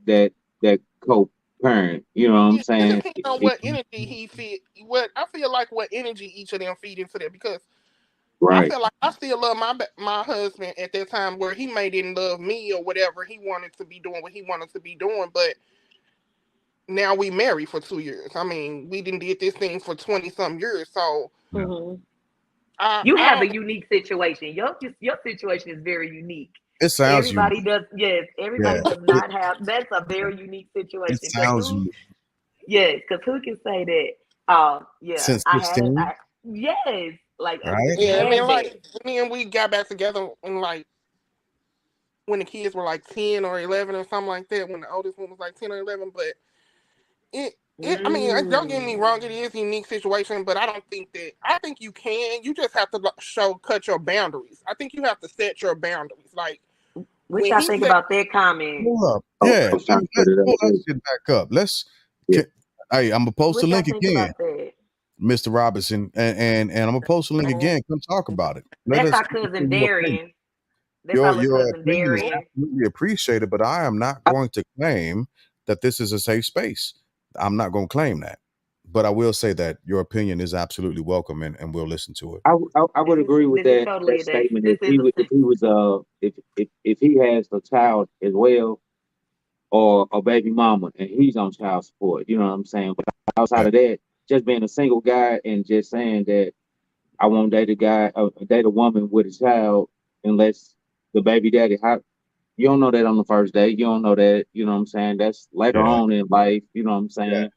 that that co-parent. You know what I'm Yeah, it saying? depends on If what energy he feed. What I feel like what energy each of them feed into that because I right, feel like I still love my husband at that time where he may didn't love me or whatever he wanted to be doing what he wanted to be doing, but now we married for 2 years. I mean, we didn't did this thing for 20 some years, so Yeah. Hmm. I You I have a don't. unique situation. Your situation is very unique. It sounds unique. Everybody does. Yes, everybody Yeah. does not have. That's a very unique It situation. Because sounds who? unique. Yes, because who can say that? Yeah, Since I had it. 16, Yes, like I right? just Yeah, I mean, had like that. me and we got back together and like when the kids were like 10 or 11 or something like that. When the oldest one was like 10 or 11, but it. I mean, don't get me Mm. wrong. It is a unique situation, but I don't think that. I think you can. You just have to cut your boundaries. I think you have to set your boundaries. Like What when y'all he think said, about that comment? Hold up. I Yeah. was trying to put it up Pull that too. shit back up. Let's Yeah, can, hey, I'm gonna post the What y'all link think again, about that? Mr. Robinson, and I'm gonna post the link oh, again. Come talk about it. Let That's us our hear cousin your opinion. Darian. That's our little Your cousin opinion is Darian. absolutely appreciated, but I am not going to claim that this is a safe space. I'm not going to claim that. But I will say that your opinion is absolutely welcome and we'll listen to it. I would agree with This is that totally statement this is a if he was if he has a child as well or a baby mama and he's on child support. You know what I'm saying? But outside Yeah. of that, just being a single guy and just saying that I won't date a guy, date a woman with a child unless the baby daddy. How you don't know that on the first date? You don't know that. You know what I'm saying? That's later Yeah. on in life. You know what I'm Yeah. saying?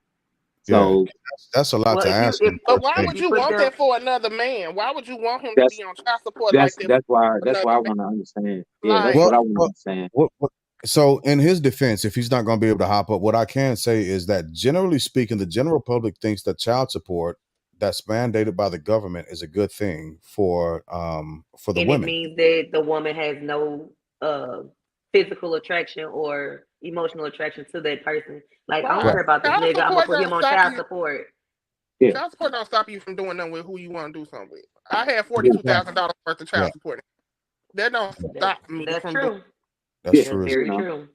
Yeah. So That's a lot well to ask in the but first why if date. would you you put want them that for another man? Why would you want him to that's be on child support like that for that's another why I man? want to understand. Yeah, that's Like, what Well, I want to well, understand. so in his defense, if he's not going to be able to hop up, what I can say is that generally speaking, the general public thinks that child support that's mandated by the government is a good thing for the and it women. means that the woman has no uh physical attraction or emotional attraction to that person. Like, I don't why? Right. care about this Child nigga. I'm gonna support put him don't on stop child you. support. Yeah, Child support don't stop you from doing nothing with who you want to do something with. I had yeah, $42,000 worth of Yeah. child support. That don't That stop me that's from doing. true. That's yeah. That's true. You very know, true.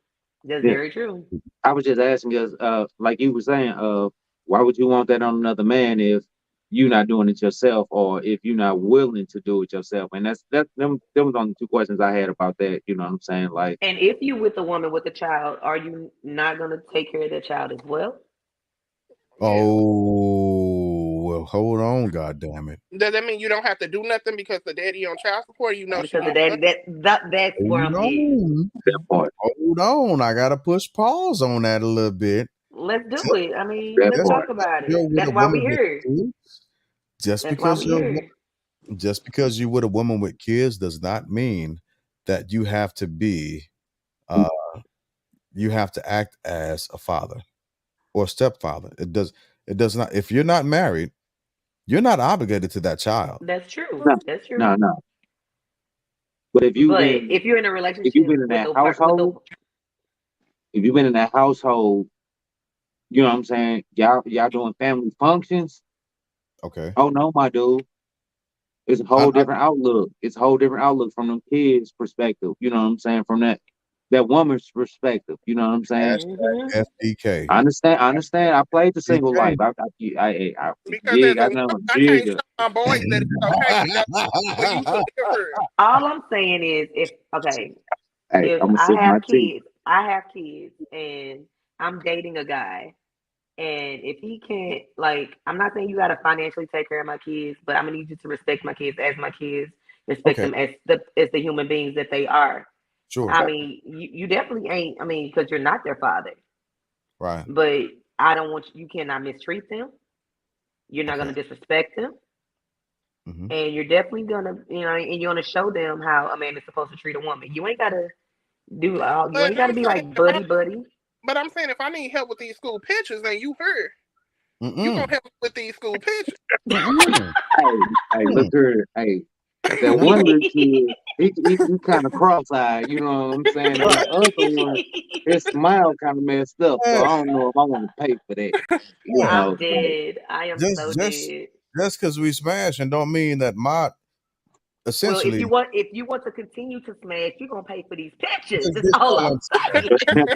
That's yeah. very true. I was just asking because, like you were saying, why would you want that on another man if you're not doing it yourself, or if you're not willing to do it yourself? And them was only two questions I had about that. You know what I'm saying? Like, And if you with a woman with a child, are you not gonna take care of that child as well? Yeah. Oh, well, hold on, God damn it. Does that mean you don't have to do nothing because the daddy on child support? You know she Because of getting that, money. that's where Hold I'm getting. on. that part, Hold on. I gotta push pause on that a little bit. Let's do Just, it. I mean, that let's just part. talk because about it. you're with a That's why we woman with here. kids, just That's why because we you're here. just because you're with a woman with kids does not mean that you have to be uh you have to act as a father or stepfather. It does not. If you're not married, you're not obligated to that child. That's true. No, That's true. no. But But if you're in a if you've relationship been in with that a with a household, if you've been in that household, you know what I'm saying? Y'all doing family functions. Okay. Oh no, my dude. It's a whole different outlook. It's a whole different outlook from them kids' perspective. You know what I'm saying? From that woman's perspective. You know what I'm saying? FDK. I understand. I understand. I played the single Okay. life. I Because as jig. I a know woman, I can't jig. show my boys that it's okay for you to live her. All I'm saying is, Hey, if I'm gonna sip my tea. I have kids, and I'm dating a guy, and if he can't, like, I'm not saying you got to financially take care of my kids, but I'm gonna need you to respect my kids as my kids, respect Okay. them as the human beings that they are. Sure. I mean, you definitely ain't. I mean, because you're not their father, Right. but I don't want you. You cannot mistreat them. You're not Okay. gonna disrespect them, Mm-hmm. and you're definitely gonna, and you're gonna show them how a man is supposed to treat a woman. You ain't gotta do all. You But ain't gotta I'm be saying like if I buddy buddy. but I'm saying if I need help with these school pictures, then you her. You gonna Mm-mm. help me with these school pictures. Mm-mm. Hey, look here. Hey, that one little kid, he kind of cross-eyed. You know what I'm saying? And Right. the other one, his smile kind of messed up. So Yeah. I don't know if I want to pay for that. You Yeah. I'm know, so, dead. I am so Just dead. because we smash and don't mean that my Well, essentially if you want to continue to smash, you're gonna pay for these pictures. That's this all all I'm I'm saying. saying.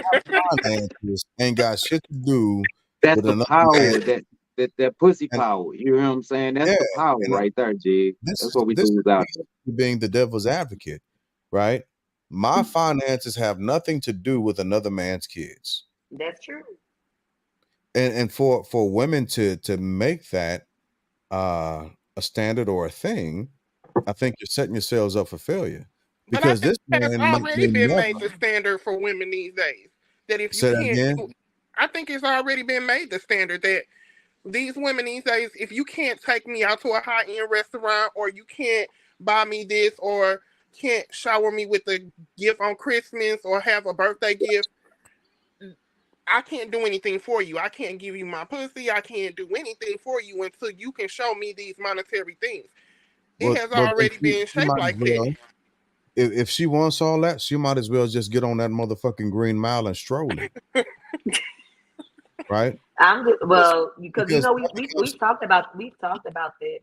Finances ain't got shit to do that's with the another man. power that pussy And power. You know what I'm saying? That's yeah, the power and right there, Jig. That's what we this lose is out there. me being the devil's advocate, right? My finances have nothing to do with another man's kids. That's true. And for women to make that a standard or a thing, I think you're setting yourselves up for failure. But I Because think this it has man already may been never made the standard for women these days. That if you say that can't again. do, I think it's already been made the standard that these women these days, if you can't take me out to a high end restaurant, or you can't buy me this, or can't shower me with a gift on Christmas, or have a birthday gift, I can't do anything for you. I can't give you my pussy. I can't do anything for you until you can show me these monetary things. It has But then already been she shaped might as like that. well, if she wants all that, she might as well just get on that motherfucking Green Mile and stroll it, right? I'm good. Because Well, because because we've talked about that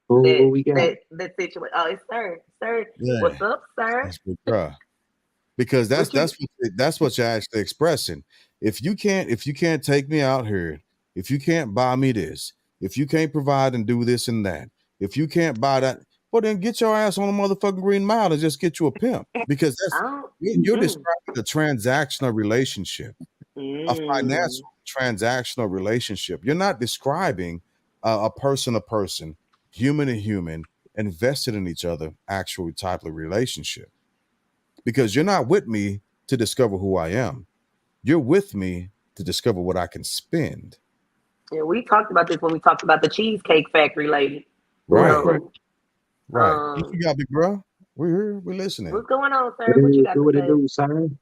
Who we got? that situation. Oh, it's sir. yeah, What's up, sir? that's big bruh. Because What you? that's what you're actually expressing. If you can't take me out here, if you can't buy me this, if you can't provide and do this and that, if you can't buy that, well then get your ass on a motherfucking Green Mile and just get you a pimp. Because I that's don't. you're Mm, describing a transactional relationship, a mm. financial transactional relationship. You're not describing a person to person, human to human, invested in each other, actual type of relationship. Because you're not with me to discover who I am. You're with me to discover what I can spend. Yeah, we talked about this when we talked about the Cheesecake Factory lady. Right, Right, right. So, right. What you got, big bro? We're here. We're listening. what's going on, What sir? What you it got do? to What it say? do, son?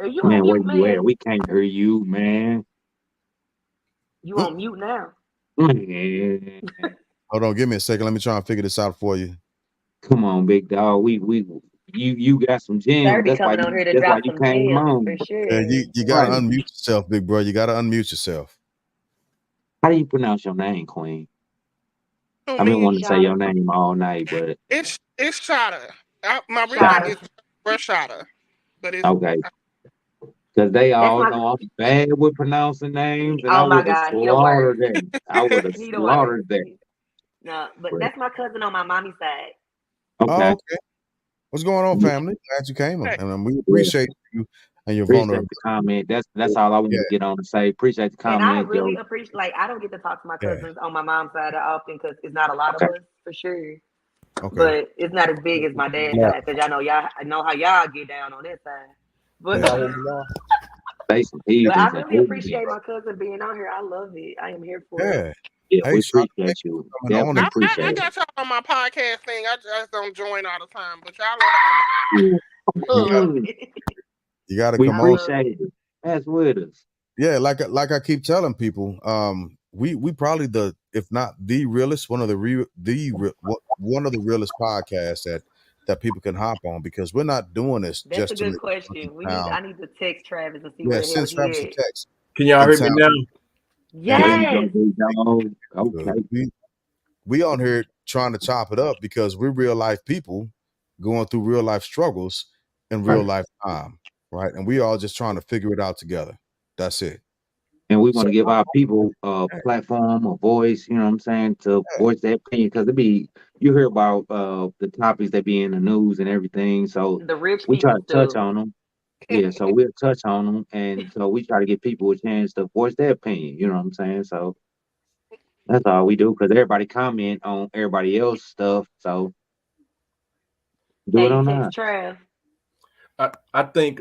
Are you on Man, where mute, you at? man? We can't hear you, man. You on mute now? Man, Hold on, give me a second. Let me try and figure this out for you. come on, big dog. You got some Sir gems. be coming on here to That's why drop you some came gems for on. Yeah, sure. you got to Right. unmute yourself, big bro. You got to unmute yourself. How do you pronounce your name, Queen? To I've been me, wanting to say Shada, your name all night, but it's Shada. My real name Shada. is Rashada, but it's okay. Because they That's all my. know I'm bad with pronouncing names, and I Oh my would have God, he the worst. slaughtered them. I would have He the worst. slaughtered them. No, but But that's my cousin on my mommy's side. Oh, okay. okay. What's going on, family? Glad you came, hey, and we Yeah. appreciate you and your Appreciate vulnerability. the comment. That's all I want Yeah, to get on to say. Appreciate the And I comment, really Joe. appreciate, like, I don't get to talk to my yeah. cousins on my mom's side that often because it's not a lot of Okay. us for sure. Okay. But it's not as big as my dad's Yeah. side because I know how y'all get down on that side. But Yeah. Y'all hear me now? They some but I heathens and really hooligans. appreciate my cousin being on here. I love it. I am here for it. Yeah. Yeah, Hey, we Sean, appreciate thank you you. for coming on Definitely and I appreciate it. got y'all on my podcast thing. I just don't join all the time, but y'all are Yeah. you got Love Mm, it. you got to we come I on. love appreciate it. it. That's with us. Yeah, like I keep telling people, we probably the if not the realest, one of the one of the realest podcasts that people can hop on because we're not doing this That's a just to good make money question. in town. I need to text Travis and see where Yeah, the hell send he Travis a is. text Can y'all in hear me town. now? And There we you go, Yes. big dog. good. Okay. we on here trying to chop it up because we're real life people going through real life struggles in real life time, right? And we all just trying to figure it out together. That's it. And we want So to give our people a platform, a voice, you know what I'm saying, to voice their opinion. Because you hear about the topics that be in the news and everything. So The rich we try people to touch stuff. on them. Yeah, so we'll touch on them. And so we try to give people a chance to voice their opinion, you know what I'm saying? So that's all we do because everybody comment on everybody else's stuff. So do Can it you on text that. Trav? I think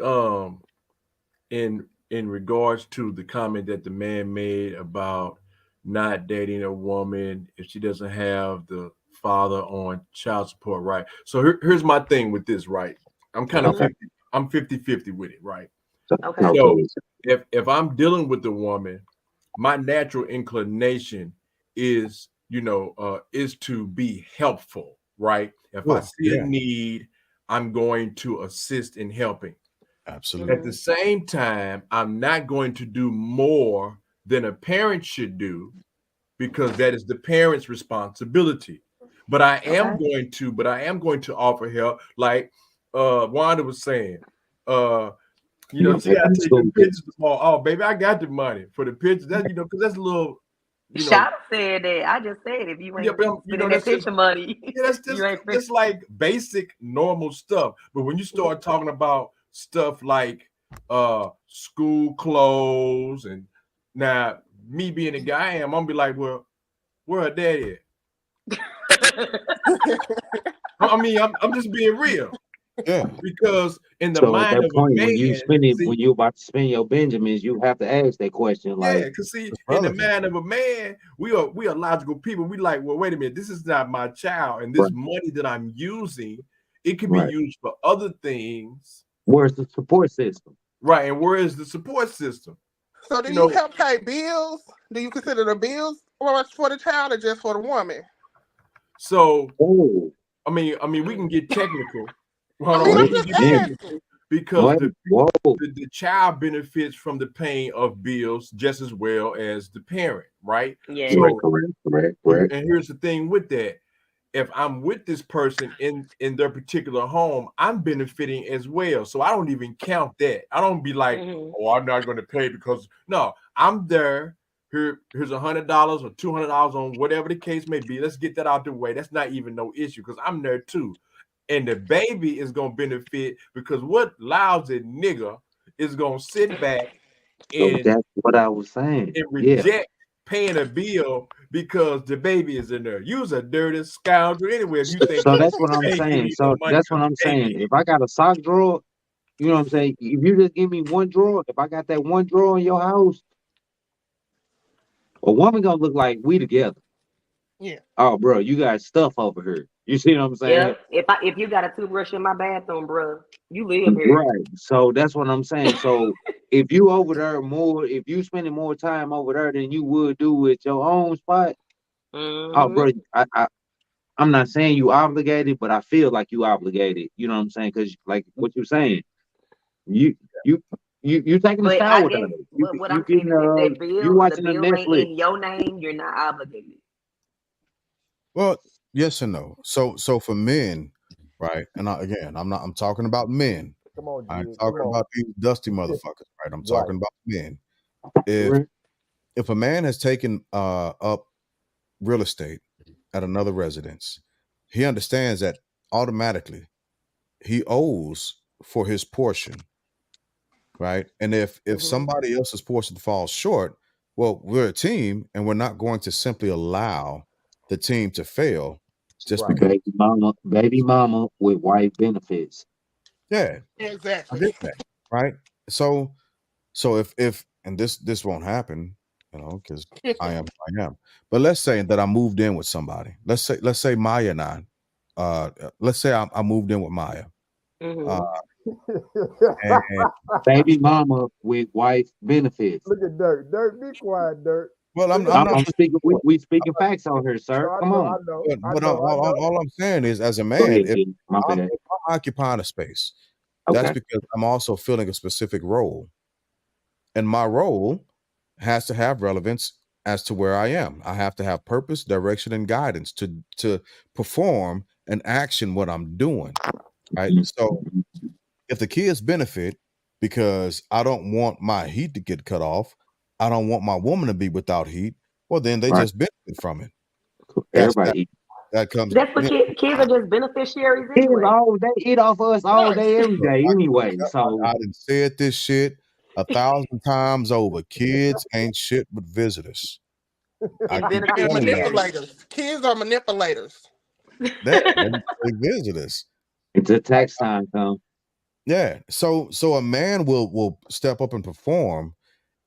in regards to the comment that the man made about not dating a woman if she doesn't have the father on child support, right? So here's my thing with this, right? I'm kind of Okay. Mm-hmm. 50, I'm 50-50 with it, right? So, Okay. So okay. if I'm dealing with the woman, my natural inclination is, is to be helpful, right? If I sure, see a yeah, need, I'm going to assist in helping. At the absolutely. Mm-hmm. same time, I'm not going to do more than a parent should do because that is the parent's responsibility. But I am Okay. going to offer help, like Wanda was saying. Uh, Yeah, she that's gotta in the take the school pictures tomorrow. Oh, baby, I got the money for the pictures. That because that's a little, you know, Shada said that. I just said if you yeah, ain't but spending that that's just picture money, yeah, that's you just ain't that's finna. like basic normal stuff. But when you start talking about stuff like school clothes and now me being the guy I am, I'm gonna be like, well, where her daddy at? I mean, I'm just being real Yeah, because in the So at mind that of a point, man, when see, you about to spend your Benjamins, you have to ask that question, yeah, like, because see, it's in the relevant. mind of a man, we are logical people. We like, well, wait a minute, this is not my child, and this right, money that I'm using, it could be right. used for other things, Where's the support system? right? And where is the support system? So do You you know, help pay bills? Do you consider the bills for the child or just for the woman? so Oh, I mean, we can get technical. Hold I mean, on, wait we I'm can a just get minute. asking. technical because Wait, the whoa. the child benefits from the paying of bills just as well as the parent, right? Yes. Correct, So, correct, correct, and correct. here's the thing with that: if I'm with this person in their particular home, I'm benefiting as well. So I don't even count that. I don't be like, Mm-hmm. oh, I'm not going to pay because no, I'm there. Here's $100 or $200 on whatever the case may be. Let's get that out the way. That's not even no issue because I'm there too. And the baby is gonna benefit because what lousy nigga is gonna sit back So and that's what I was saying. Yeah. reject paying a bill because the baby is in there. You's a dirty scoundrel anyway if you think So that's what I I'm ain't giving saying. you no So money that's what because I'm the baby saying. in If I got a sock drawer, you know what I'm saying? If you just give me one drawer, if I got that one drawer in your house, a woman gonna look like we together. Yeah. Oh, bro, you got stuff over here. You see what I'm saying? Yep. If you got a toothbrush in my bathroom, bro, you live here. Right. So that's what I'm saying. So if you over there more, if you spending more time over there than you would do with your own spot, oh, bro, Mm-hmm. I'm not saying you obligated, but I feel like you obligated. You know what I'm saying? Because like what you're saying, you you you taking a But I shower guess though. what You I'm saying getting is if you the watching a bill ain't Netflix. in your name, you're not obligated. Well, yes and no. So for men, right? And again, I'm talking about men. Come on, I ain't Jig. Come talking on. about these dusty motherfuckers, right? I'm Right. talking about men. If Right. if a man has taken up real estate at another residence, he understands that automatically he owes for his portion, right? And if Mm-hmm. somebody else's portion falls short, well, we're a team, and we're not going to simply allow the team to fail just Right. because. Baby mama with wife benefits. Yeah, I Exactly. get that, right? So if and this won't happen, because I am who I am. But let's say that I moved in with somebody. Let's say Maya and I. Let's say I moved in with Maya. Uh, Mm-hmm. and Baby mama with wife benefits. Look at Dirt. Dirt, be quiet, Dirt. well, Look I'm at not I'm pushing speaking. the point. We speaking facts on here, no, sir. I Come know, on. But all I'm saying is, as a Go man, ahead, G. My bad. if I'm occupying a space, that's Okay. because I'm also filling a specific role, and my role has to have relevance as to where I am. I have to have purpose, direction, and guidance to perform and action what I'm doing. Right. So if the kids benefit because I don't want my heat to get cut off, I don't want my woman to be without heat, well, then they Right. just benefit from it. That's Everybody eat. that comes. That's what kids are just beneficiaries Kids anyway. all they eat off of us all Right. day, every Look, day anyway. So I done said this shit 1,000 times over. Kids ain't shit but visitors. I And keep And telling y'all beneficiaries. manipulators. Kids are manipulators. that they visitors. it's a tax time come. Yeah. So a man will step up and perform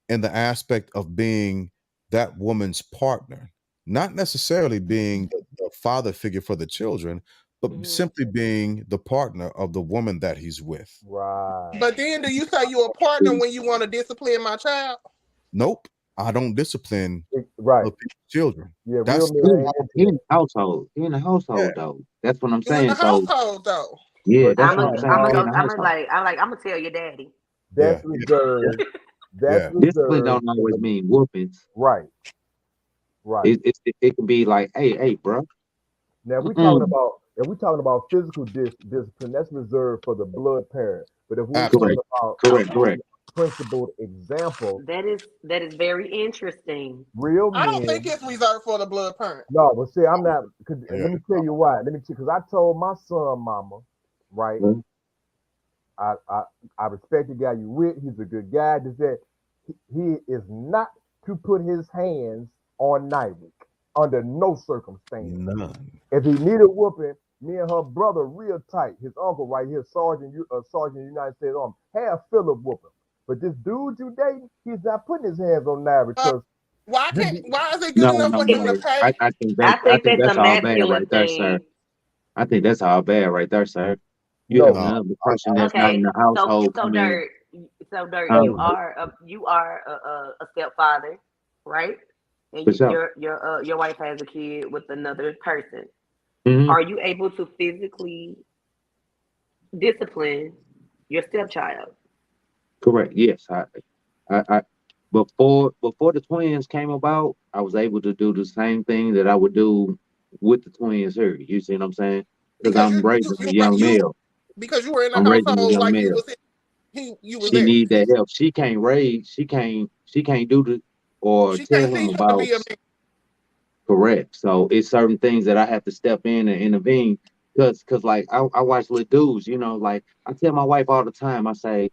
in the aspect of being that woman's partner, not necessarily being the father figure for the children, but simply being the partner of the woman that he's with. Right. But then do you say you're a partner when you want to discipline my child? Nope, I don't discipline Right. other people's children. Yeah, That's real men He ain't he into in the household. He in the yeah, household though. That's what I'm You in the saying. So household though. yeah, that. that's I'm what gonna I'm But saying. I'm gonna He now in go. the I'm gonna household. I'm gonna tell your daddy. that's yeah, reserved. That's yeah. Discipline reserved don't for always the mean whoopings. right. Right. It can be like, hey, bro. Now Mm-mm. if we talking about physical discipline, that's reserved for the blood parent. But if we're Absolutely. talking Correct, about correct, Okay, correct. principled example, that is very interesting. real I don't think men. it's reserved for the blood parent. No, but see, I'm not. And Yeah. let me tell you why. Let me because I told my son, mama, right? Well, I I I respect the guy you with. He's a good guy. Just that he is not to put his hands on Nyrick under no circumstance. None. If he need a whooping, me and her brother real tight. His uncle right here, Sergeant United States Army, have Philip whooping. But this dude you dating, he's not putting his hands on Nyrick Uh, because why you can't? be Why is it good no, enough no, for him It, to no. pay? I I think think that's a that's all bad masculine right there, sir. thing. I think that's all bad right there, sir. You have no. No. another I, person I, that's not in Okay, the so household so come in. dirt, so dirt. Huh? You are a stepfather, right? And For sure. your wife has a kid with another person. Hmm. Are you able to physically discipline your stepchild? Correct. Yes. I before the twins came about, I was able to do the same thing that I would do with the twins here. You see what I'm saying? Because Because I'm raising a you young you male. because you were in the I'm raising a household young like you male. was you was She there. need that help. She can't raise. She can't do the or She tell can't him teach her to about. be a man. Correct. So it's certain things that I have to step in and intervene because like I watch with dudes, like I tell my wife all the time, I say,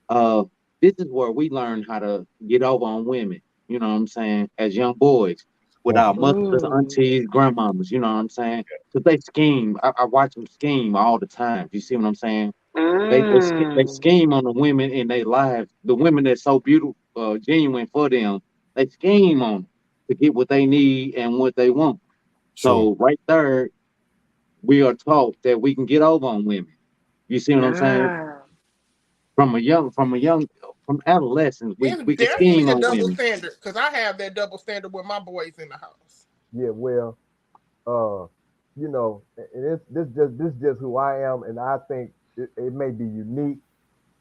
uh, this is where we learn how to get over on women, you know what I'm saying, as young boys with our mothers, 100%. Mm, aunties, grandmamas, you know what I'm saying? Because they scheme. I watch them scheme all the time. You see what I'm saying? They mm. scheme on the women in their lives, the women that's so beautiful, genuine for them. They scheme on 'em to get what they need and what they want. True. So right there, we are taught that we can get over on women. You see what I'm saying? Ah. From adolescence, we It's we can scheme definitely a on double women. standard because I have that double standard with my boys in the house. Yeah, well, uh, and this just who I am, and I think it may be unique,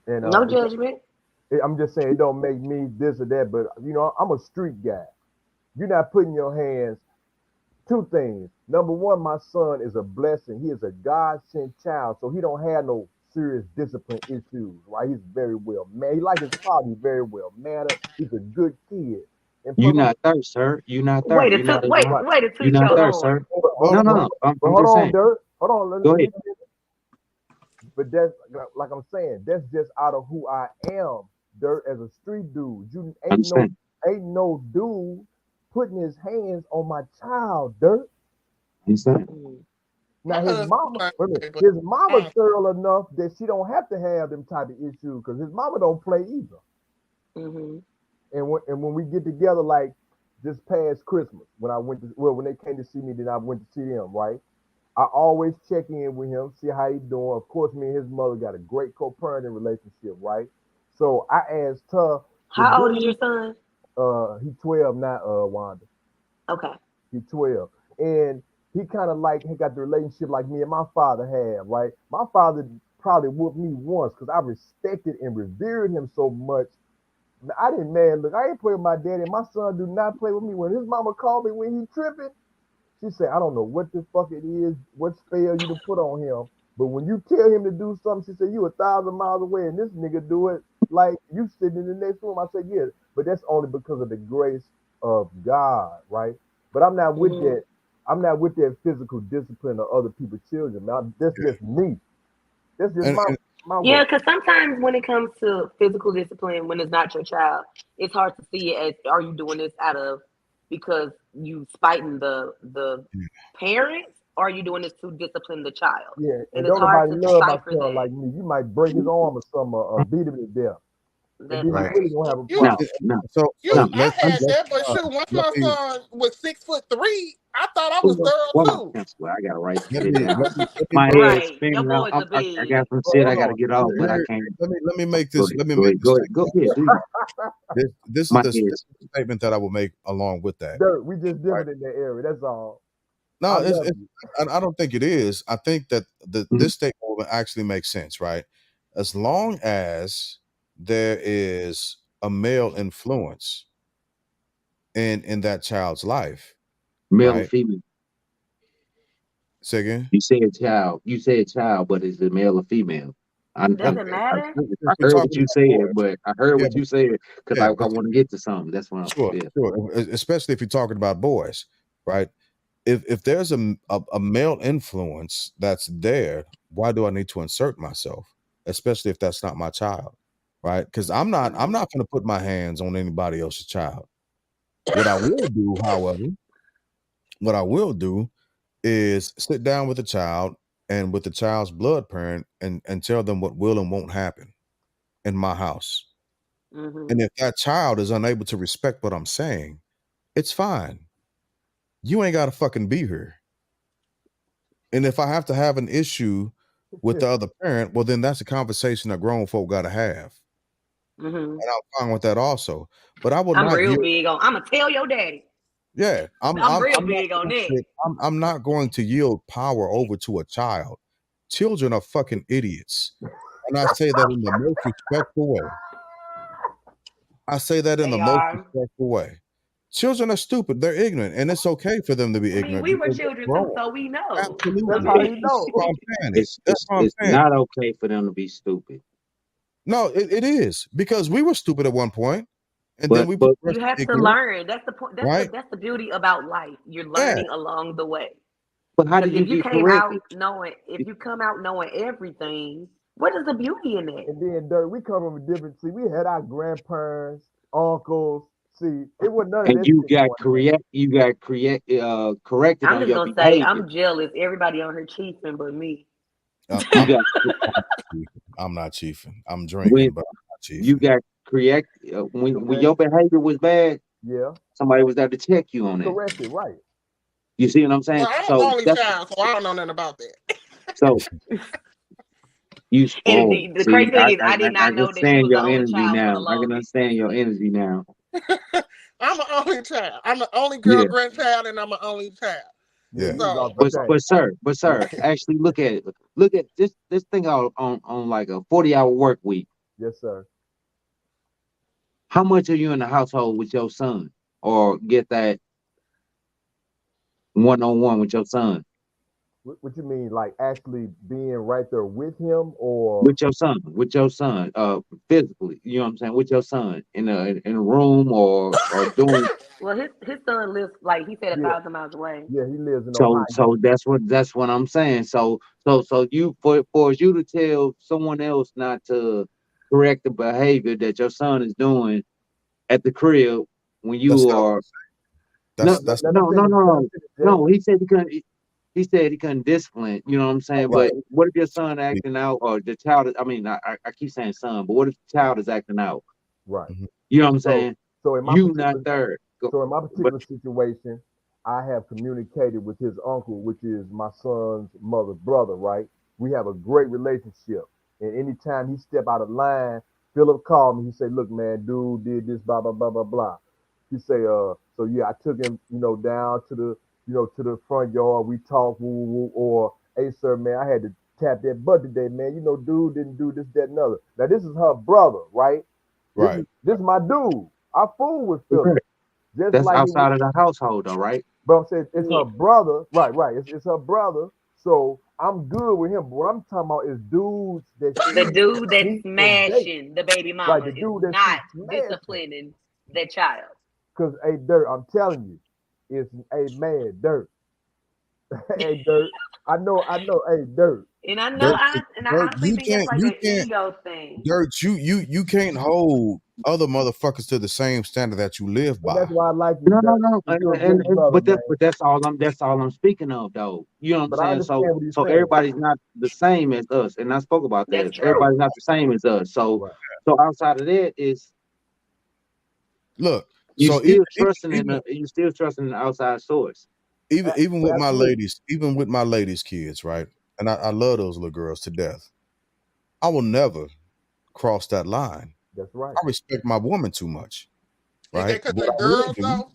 and No judgment. I'm just saying it don't make me this or that, but I'm a street guy. You're not putting your hands. Two things. Number one, my son is a blessing. He is a God sent child, so he don't have no serious discipline issues. Right? He's very well man. He like his father. He's very well mannered. He's a good kid. And You plus, I'm not there, sir. You not there. Way to You not toot, in wait, line. right. way to You toot not your But, there, horn. sir. but, No, Well, no, but, no. but I'm hold just on, saying. Derek. Hold on. Go Let ahead. me, but that's like I'm saying. That's just out of who I am, Dirt. As a street dude, you Understand? ain't no dude putting his hands on my child, Dirt. Understand? Mm. Now My his husband, mama, wait a minute, but his mama um, thorough enough that she don't have to have them type of issues because his mama don't play either. Mm-hmm. And when we get together, like this past Christmas, when they came to see me, then I went to see them. Right, I always check in with him, see how he doing. Of course, me and his mother got a great co-parenting relationship, right? So I asked her the How old is your dude, son? he 12 now, Wanda. Okay. He 12. And he kind of like he got the relationship like me and my father had, right? My father probably whooped me once because I respected and revered him so much I didn't, man. Look, I ain't play with my daddy. My son do not play with me. When his mama called me when he tripping, she said, I don't know what the fuck it is, what spell you to put on him. But when you tell him to do something, she said, you 1,000 miles away and this nigga do it like you sitting in the next room. I said, yeah, but that's only because of the grace of God, right? But I'm not with that. I'm not with that physical discipline of other people's children. Now, that's just me. That's just And my Yeah, way. because sometimes when it comes to physical discipline, when it's not your child, it's hard to see it as, are you doing this out of because you spiting the parents, or are you doing this to discipline the child? Yeah, And and it's don't hard nobody to love my decipher son that. like me. You might break his arm or something, or beat him to death, and That then you right. really part. gonna have a You, No, problem. And no, so you, no. I had let's that, but shoot, once let my me son was 6'3", I thought I was Well, thorough my too. pencil. I gotta write some let shit me down. let me My break head's Right. Your spinning out. boys are I got big. some But shit I hold gotta on, get off, but I here, can't. let me make Go this ahead, let me go make ahead, this go ahead, go statement. ahead. Do you? This is My the head's statement that I will make along with that. Dirk, we just Right. different in that area. That's all. No, I love it's you. I don't think it is. I think that Mhm. this statement will actually make sense, right? As long as there is a male influence in that child's life, Male or right? female? Say again. You said child. You said child, but is it male or female? Uh, Does it matter? I Since we're heard talking what you about said, boys, but I heard yeah, what you said because yeah, I but want to get to something. That's why. sure, Yeah. sure. Especially if you're talking about boys, right? If there's a male influence that's there, why do I need to insert myself? Especially if that's not my child, right? Because I'm not going to put my hands on anybody else's child. What I will do, however, what I will do is sit down with the child and with the child's blood parent and tell them what will and won't happen in my house. Mm-hmm. And if that child is unable to respect what I'm saying, it's fine. You ain't got to fucking be here. And if I have to have an issue with the other parent, well, then that's a conversation that grown folk got to have. Mm-hmm. And I'm fine with that also. But I will I'm not real yield. big on. I'm gonna tell your daddy. Yeah, I'm real I'm not big on going that. to I'm not going to yield power over to a child. Children are fucking idiots. And I say that in the most respectful way. I say that in the They most are. respectful way. Children are stupid. They're ignorant, and it's okay for them to be I mean, ignorant we were because they're children too, grown. so we know. That's Absolutely. how It, you it's know. That's why I'm saying it. it's That's it's why I'm it's saying it. not okay for them to be stupid. No, it is because we were stupid at one point, and then But we but You progressed to have to ignorant, learn. That's the point. right? That's the beauty about life. You're Yeah, learning along the way. but how Because did you get corrected? if you come out knowing everything, what is the beauty in that? And then Dirk, we come from a different. See, we had our grandparents, uncles. See, it wasn't none of And that you shit got going on. correct. You got corrected I'm on just your gonna say behavior. I'm jealous. Everybody on her chiefing but me. You I'm got I'm not chiefing. I'm when drinking, but I'm not you chiefing. got correct when Correct. your behavior was bad. Yeah. Somebody was there to check you on that. Correct it. Right. You see what I'm saying? Well, I'm an So only that's child, so I don't know nothing about that. so you And spoiled. the See, crazy thing is, I did I not can know that she understand was the your only energy child for now. the I can longest. understand your energy now. I'm an only child. I'm the only girl Yeah. grandchild, and I'm an only child. Yeah, Yeah. you was off So the But chain. but Yeah. sir, actually look at it. Look at this thing on like a 40-hour work week. Yes, sir. How much are you in the household with your son? Or get that one-on-one with your son? What you mean, like actually being right there with him, or With your son, physically, you know what I'm saying, with your son in a room or doing Well, his son lives like he said a yeah, thousand miles away. yeah, he lives in so Ohio. so that's what I'm saying. So you for you to tell someone else not to correct the behavior that your son is doing at the crib when That's you not what are I'm no that's Let him finish. Let him finish, Jay. no, he said he couldn't. He said he couldn't discipline. You know what I'm saying? Okay. But what if your son acting out, or the child? I mean, I keep saying son, but what if the child is acting out? Right. Mhm. You know what I'm So saying? so in my You not particular there. So in my But particular situation, I have communicated with his uncle, which is my son's mother's brother, right? We have a great relationship. And anytime he step out of line, Philip called me. He said, look, man, dude did this, blah, blah, blah, blah, blah. He say, so yeah, I took him, down to the front yard. We talked, woo, woo, woo, or, hey, sir, man, I had to tap that butt today, man. Dude didn't do this, that, and other. Now, this is her brother, right? Right. This my dude. I fool with Philip. Just That's like it was, outside of the household, though, right? but I'm saying it's Yeah. her brother. Right. It's her brother. So I'm good with him. But what I'm talking about is dudes that The she dude that's meet and date. smashing the baby Right, mama the is dude that she not smashing. disciplining the child. Cause hey Dirt, I'm telling you, it's a man, Dirt. Hey Dirt. Hey Dirt. And I know Dirt, I Dirt, honestly think it's like you an can't, ego thing. Dirt, you can't hold other motherfuckers to the same standard that you live And that's by. why I like you, No, no, Dirt. no. 'Cause you're a good brother, But man. that's all I'm speaking of, though. You know what I'm But I saying? So understand what you're so saying. everybody's not the same as us, and I spoke about That's that. true. Everybody's not the same as us. So Right. so outside of that is Look, you so still trusting even the outside source. even with my Absolutely. ladies, even with my ladies' kids, right? And I love those little girls to death. I will never cross that line. That's right. I respect my woman too much, Is right? that because What they're I will girls, do, though?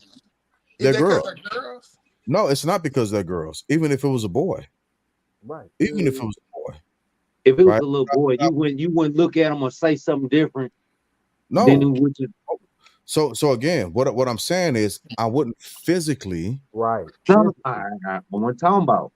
Is they're that because girls. they're girls? No, it's not because they're girls. Even if it was a boy, Right. even if it was a boy, If it was right? a little boy, you wouldn't look at him or say something different than No. what you. So again, what I'm saying is, I wouldn't physically Right. No, I wasn't talking about.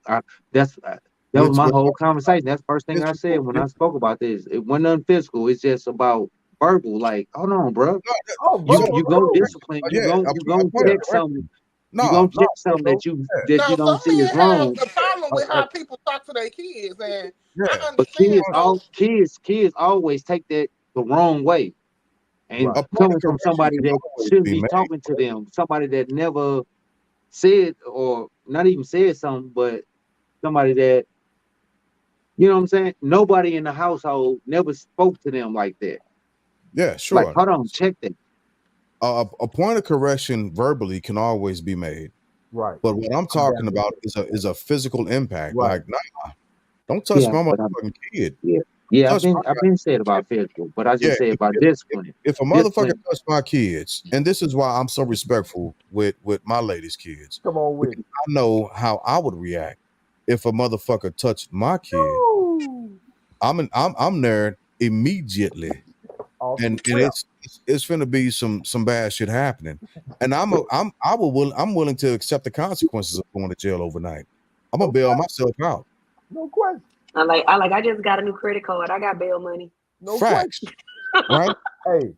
That's that was with my with whole conversation. That's the first thing I said physical. when I spoke about this. It wasn't nothing physical. It's just about verbal. Like, hold on, bro. Oh, So verbal You gonna too. discipline. yeah, You a gonna point of check Yeah. something. correction. You gonna No, check something So that you Now, don't some see as men have wrong. the problem with uh, uh, how people talk to their kids, and yeah. I But understand. So, kids always take that the wrong way. And right. A point of coming from correction somebody can that always shouldn't be be made. talking to them, somebody that never said or not even said something, but somebody that you know what I'm saying? Nobody in the household never spoke to them like that. Yeah, Like, sure. hold on, check that. A point of correction verbally can always be made. Right. But what I'm I'm talking down with about is a physical impact. Right. Like, nah, don't touch Yeah, my but motherfucking kid. yeah, yeah, Touch my I've been said about physical, but I yeah. just said about discipline. If a motherfucker Discipline, touch my kids, and this is why I'm so respectful with my ladies' kids, Come on with because it. I know how I would react if a motherfucker touched my kid. Woo! I'm there immediately, Off the and whip. it's finna be some bad shit happening, and I'm willing to accept the consequences of going to jail overnight. I'm gonna No bail question. myself out. No question. I just got a new credit card. I got bail money. No question. Facts, right? Hey,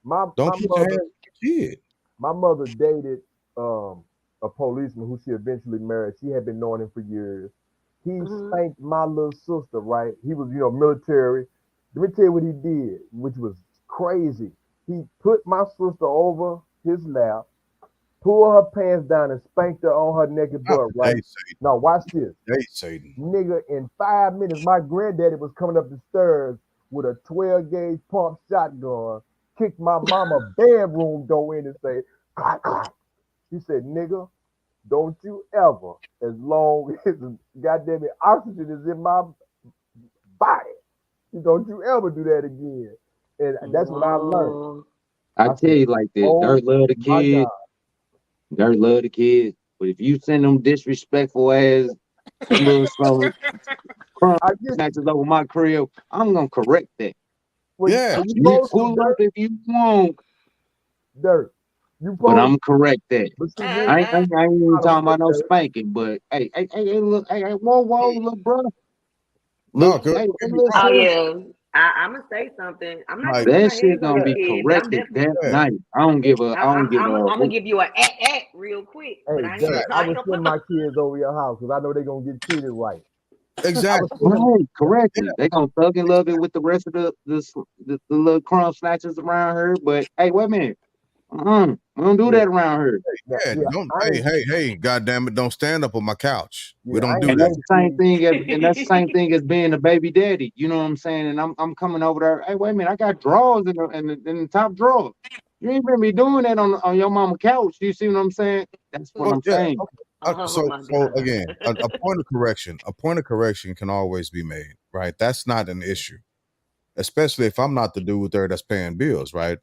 my Don't my put your mother hands on your kid. my mother dated a policeman who she eventually married. She had been knowing him for years. He Hmm. spanked my little sister, right? He was, military. Let me tell you what he did, which was crazy. He put my sister over his lap, pulled her pants down, and spanked her on her naked Not butt, today, right? Satan. Now, watch this. Today, Satan. Nigga, in 5 minutes, my granddaddy was coming up the stairs with a 12 gauge pump shotgun, kicked my mama bedroom door in and say, clack, clack. He said, nigga, don't you ever, as long as goddamn it, oxygen is in my body, don't you ever do that again. And that's what I learned. Whoa. I I tell said, you like this, oh my God. Dirt love the kid. But if you send them disrespectful ass little some crumb I get you. snatchers over my crib, I'm gonna correct that. Yeah, Well, you You supposed to, pull up Dirt. if you want, Dirt. You but supposed I'm to. correct that. But see, me and I ain't even Tyler talking said, about no Dirt. spanking, but hey, look, hey, whoa, little brother, no, look, good. hey, Don't get me little Oh wrong. sis, yeah. I'm gonna say something. I'm not Like, gonna put that my shit hands on gonna your yeah, be kids. I'm corrected definitely. that yeah, night. I don't give a I'm gonna hoot. give you a real quick, but Hey, I ain't Dirt, gonna. facts. I I ain't would gonna send put my. my kids over your house because I know they're going to get treated right. I would Exactly. send them. Right, Yeah, correctly. They gonna thug and love it with the rest of the little crumb snatchers around her. But hey, wait a minute. We don't do yeah, that around here. Yeah, yeah. don't. I ain't, Hey, God damn it! Don't stand up on my couch. We yeah, I don't do ain't And that. that's the same never thing as being a baby daddy. You know what I'm saying? And I'm coming over there. Hey, wait a minute, I got drawers in the top drawer. You ain't gonna be doing that on your mama couch. You see what I'm saying? That's what Well, I'm yeah. saying. Okay. Oh my So god. again, a point of correction. A point of correction can always be made, right? That's not an issue, especially if I'm not the dude there that's paying bills, right?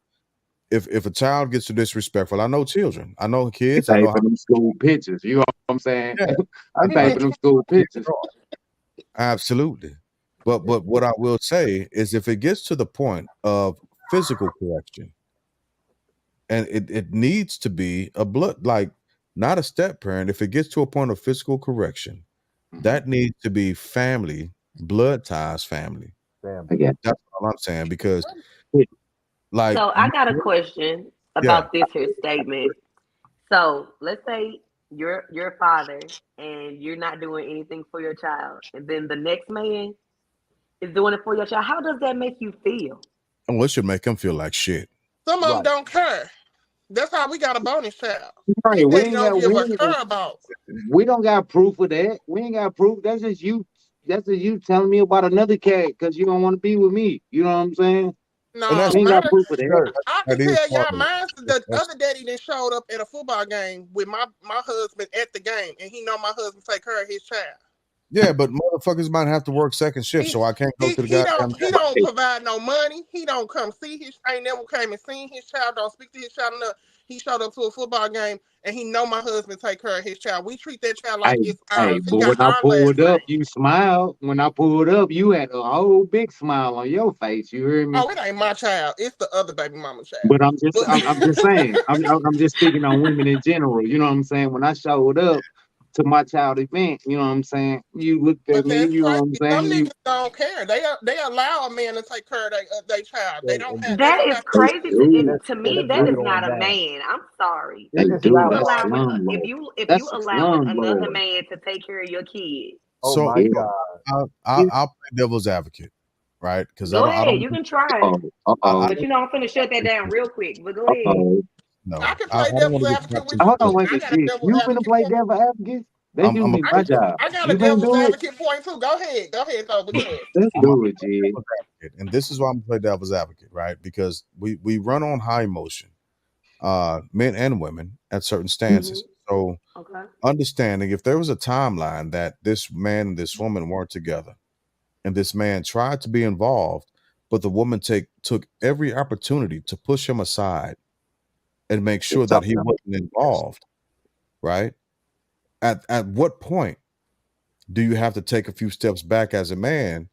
If a child gets disrespectful, I know children, I know I kids, I pay know how. for them school pictures. You know what I'm saying? Yeah, I pay I, for them school yeah, pictures. absolutely. But what I will say is, if it gets to the point of physical correction. And it needs to be a blood, like not a step parent. If it gets to a point of physical correction, that needs to be family, blood ties family. Family. I got That's all I'm saying. Because you. like So I got a question yeah, about this here statement. So let's say you're a father and you're not doing anything for your child, and then the next man is doing it for your child. How does that make you feel? well, it should make them feel like shit. Some of them Right. don't care. That's how we got a bonus child. Right, His we daddy ain't don't got give we a ain't, care about. we don't got proof of that. We ain't got proof. That's just you. That's just you telling me about another cat because you don't want to be with me. You know what I'm saying? And No, that's We ain't got mine. proof of that. Sure. I that can is tell part y'all, of mine. it. The other daddy that showed up at a football game with my husband at the game, and he know my husband take care of his child. Yeah, but motherfuckers might have to work second shift, He so I can't go to the he goddamn don't he game. don't provide no money. He don't come see his. Ain't never came and seen his child. Don't speak to his child enough. He showed up to a football game, and he know my husband take care of his child. We treat that child like Hey, it's hey, ours. He but when got I our last pulled up, name. you smiled. When I pulled up, you had a whole big smile on your face. You heard me? Oh, it ain't my child. It's the other baby mama child. But I'm just, But I'm just saying. I'm just speaking on women in general. You know what I'm saying? When I showed up to my child event, you know what I'm saying? You looked at But me. that's You know what I'm crazy. Some saying? niggas don't care. They allow a man to take care of their child. They don't have. They That don't is have. They crazy do. Let's to They me. let's That break do. is it on not a down. man. I'm sorry. They It's If do. you not That's right. allowing slumlord. if you That's a allowing another slumlord. man to take care of your kid, Oh So my Yeah. God. I'll play devil's advocate, right? Because go I ahead. don't You can try it. Oh. Uh I But oh. you know I'm finna shut that down real quick. But go Uh ahead. oh. no, I can I play don't devil's want to get advocate caught with too you Hold close. on, too. wait a I minute. got a Shit. devil You finna advocate play point. devil advocate? That's I'm usually my job. I got You a finna devil's do it? advocate point too. Go ahead. Go ahead, though. But go ahead. Let's I'm do gonna it, play G. devil's advocate, and this is why I'm gonna play devil's advocate, right? Because we run on high emotion, men and women at certain stances. So Okay. understanding if there was a timeline that this man and this woman weren't together, and this man tried to be involved, but the woman took every opportunity to push him aside and make sure that he wasn't involved, right? At what point do you have to take a few steps back as a man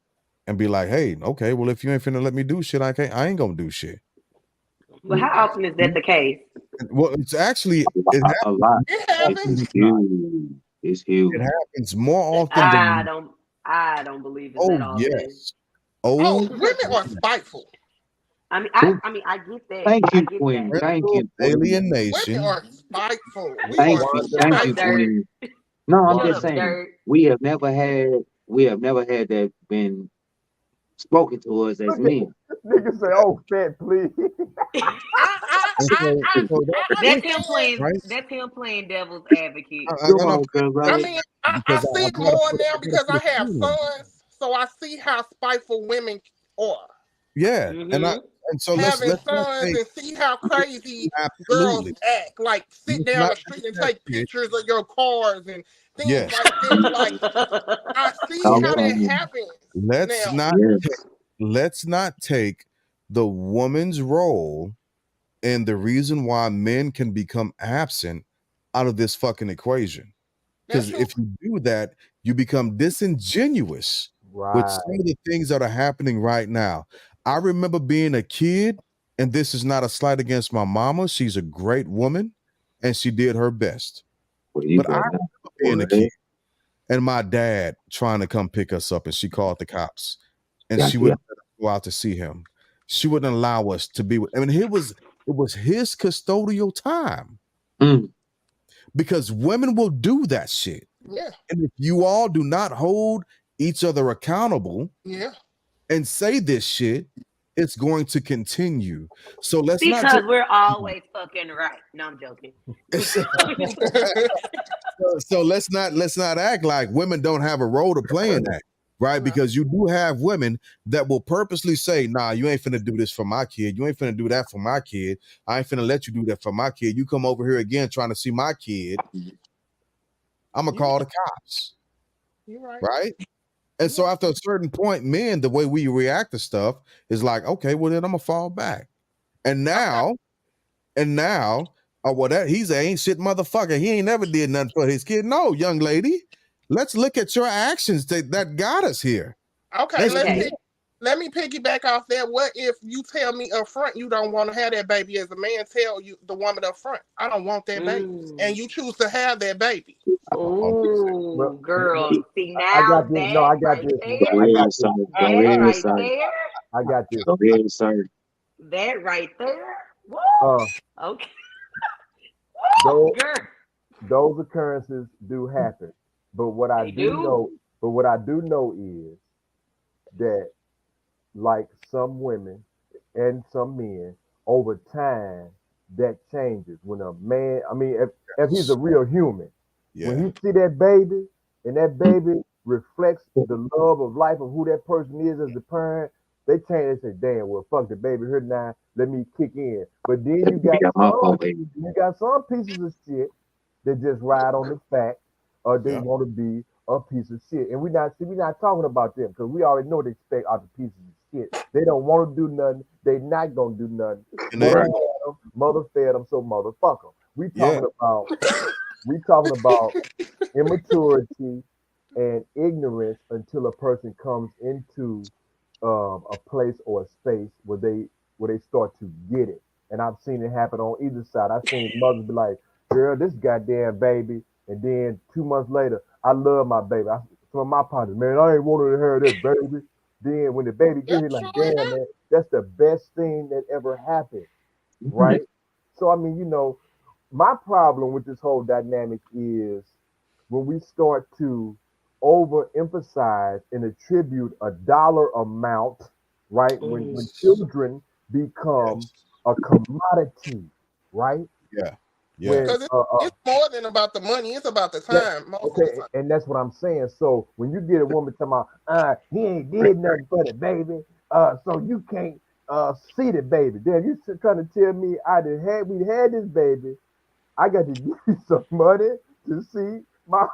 and be like, hey, okay, well, if you ain't finna let me do shit, I ain't gonna do shit. But how often is that the case? Well, it's actually it A lot. It happens It's happens. huge. It's it huge. happens more often I than don't I don't believe it's that oh often. yes. Oh, Oh women are spiteful. I mean I get that. Thank I you, get that. Queen. Thank parental you, Queen. Women alienation. are spiteful. We Thank are you. Wanda. Shut Thank up, you, spiteful. Dirt. Queen. No, I'm Shut just Wanda. up, saying Dirt. we have never had that been spoken to us as Look at men. this nigga say, "Oh, fat, please." And so that I That's is him understand. right. playing devil's advocate. Come And I'm on, cuz I brother. mean, I because see I it gotta more put now because I a have feeling. sons, so I see how spiteful women are. Yeah, Mm-hmm. and so Having let's not sons take and see how crazy girls absolutely. act. Like sit Let's down not the take street and that take shit. pictures of your cars and things Yes, like that. Like I see and Come how let's that on. happens let's now. not Yes. let's not take the woman's role and the reason why men can become absent out of this fucking equation. That's Because true. if you do that, you become disingenuous with Right. some of the things that are happening right now. I remember being a kid, and this is not a slight against my mama. She's a great woman, and she did her best. Well, you But I better remember being a what? kid and my dad trying to come pick us up, and she called the cops, and she Gotcha. wouldn't let us go out to see him. She wouldn't allow us to be with. I mean, it was his custodial time Mm. because women will do that shit. Yeah, And if you all do not hold each other accountable yeah. and say this shit, it's going to continue. So let's not Because take we're always fucking right. No, I'm joking. so, so let's not act like women don't have a role to play in that, right? No. Because you do have women that will purposely say, nah, you ain't finna do this for my kid. You ain't finna do that for my kid. I ain't finna let you do that for my kid. You come over here again trying to see my kid, I'm gonna You call right. the cops, You right. right? And You so right. after a certain point, men, the way we react to stuff is like, okay, well then I'm gonna fall back. And I got. now, oh well, that he's a ain't shit motherfucker. He ain't never did nothing for his kid. No, young lady, let's look at your actions that got us here. Okay, Let's let's Okay. see. let me piggyback off that. What if you tell me up front you don't want to have that baby as a man tell you the woman up front, I don't want that baby. And you choose to have that baby. Well, Ooh, girl. See I now got this. No, that I got right this. there, Go I got ahead, this. sir. Go that ahead, right sir. there, I got this. Go ahead, sir. that right there. Woo! Uh, Okay. those Woo, girl. those occurrences do happen, but They do. what I do know is that, like some women and some men, over time that changes. When a man, I mean, if he's a real human, when Yeah. he see that baby and that baby reflects the love of life of who that person is as a parent, they change. They say, "Damn, well, fuck the baby here now. Let me kick in." But then We got my fault, baby. you got some pieces of shit that just ride on the fact, or they Yeah. want to be a piece of shit. And we're not talking about them because we already know they expect other pieces of shit. They don't want to do nothing. They not gonna do nothing. And they Mother Right. don't. had them, mother fed them, so motherfuck them. Yeah. We talking about immaturity and ignorance until a person comes into a place or a space where they start to get it. And I've seen it happen on either side. I've seen mothers be like, "Girl, this goddamn baby," and then 2 months later, "I love my baby." Some of my partners, "Man, I ain't wanted to have that baby." Then when the baby get here, Yep, like, sure "Damn, enough. man, that's the best thing that ever happened," right? So I mean, my problem with this whole dynamic is when we start to overemphasize and attribute a dollar amount, right? When children become Yes. a commodity, right? Yeah. Yeah. When Because it's more than about the money, it's about the that time most of the okay, time. and that's what I'm saying. So when you get a woman talking about, he ain't did nothing for the baby, so you can't see the baby. Then you trying to tell me we had this baby. I got to give you some money to see my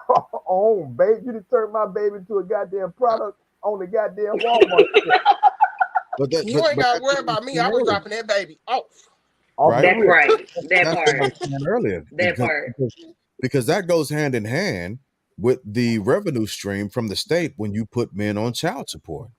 own baby. You to turn my baby into a goddamn product on the goddamn Walmart shelf. But that You ain't but got to that's worry what I was about me. I saying was earlier, dropping that baby off. Off the right? That rip. part. That That's what I part. was saying earlier. That part. Because that goes hand in hand with the revenue stream from the state when you put men on child support,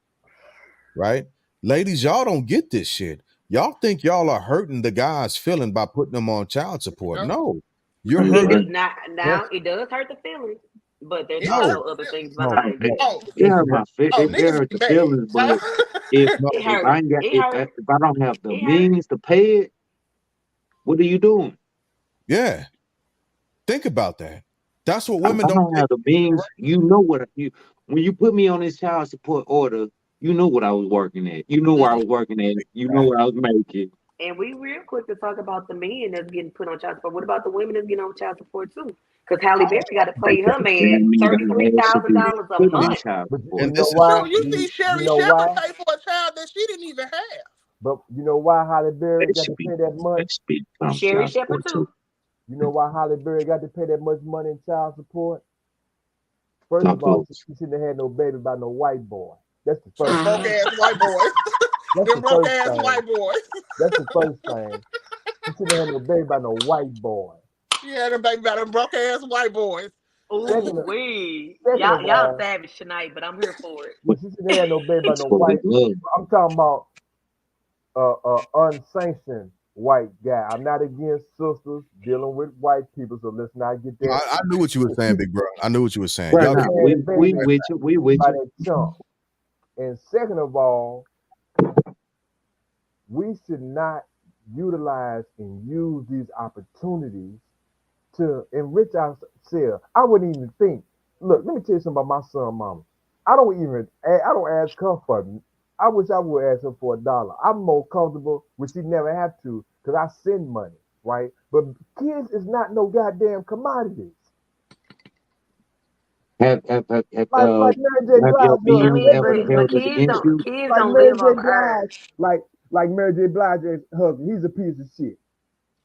right? Ladies, y'all don't get this shit. Y'all think y'all are hurting the guy's feeling by putting them on child support. Yep. No, you're Right, It do, right. hurting. not Yes, now. It does hurt the feelings, but there's It No, also hurt other the things feelings. no, behind It, it. no. Oh, it It's hurt very, my it, oh, it niggas hurt be the mad. feelings, but if no. It if I hurt. ain't got It hurt. if I don't have the It hurt. means to pay it, what are you doing? Yeah, think about that. That's what If women I don't don't take have the into means, consideration. you know what you when you put me on this child support order, you know what I was working at. You know where I was working at. You know what I was making. And we real quick to talk about the men that's getting put on child support. What about the women that's getting on child support too? Because Halle Berry got to But pay her that man mean $33 that ass should be thousand a put on See, month. child but support. you and know this is why? Shoot, you Do see you Sherry know Shepherd why? pay for a child that she didn't even have. But you know why Holly Berry That got to should be pay that much? that should be put on Sherry child Shepherd support too. too. You know why Holly Berry got to pay that much money in child support? First Talk of to all, us. she shouldn't have had no baby by no white boy. That's the first Broke thing. ass white boys. That's Them the broke first ass thing. white boys. That's the first thing. She shouldn't have had no baby by no white boy. She had them baby by them broke ass white boys. Ooh Second, wee. second of Y'all all, savage tonight, but I'm here for it. but she shouldn't have had no baby by It's no what we white. love. I'm talking about unsanctioned white guy. I'm not against sisters dealing with white people, so let's not get that. I knew what you were saying, big bro. I knew what you were saying. Right Y'all But keep now, man, we baby with you. We with by you. that chump. And second of all, we should not utilize and use these opportunities to enrich ourselves. I wouldn't even think. Look, let me tell you something about my son, mama. I don't ask her for. I wish I would ask her for $1. I'm more comfortable, which she never have to, because I send money, right? But kids is not no goddamn commodities. Have Like Mary J. have your Blige I husband, BM mean, ever but held it kids against don't you? kids like don't Mary live J. off Blige, earth. like Mary J. Blige's husband. He's a piece of shit.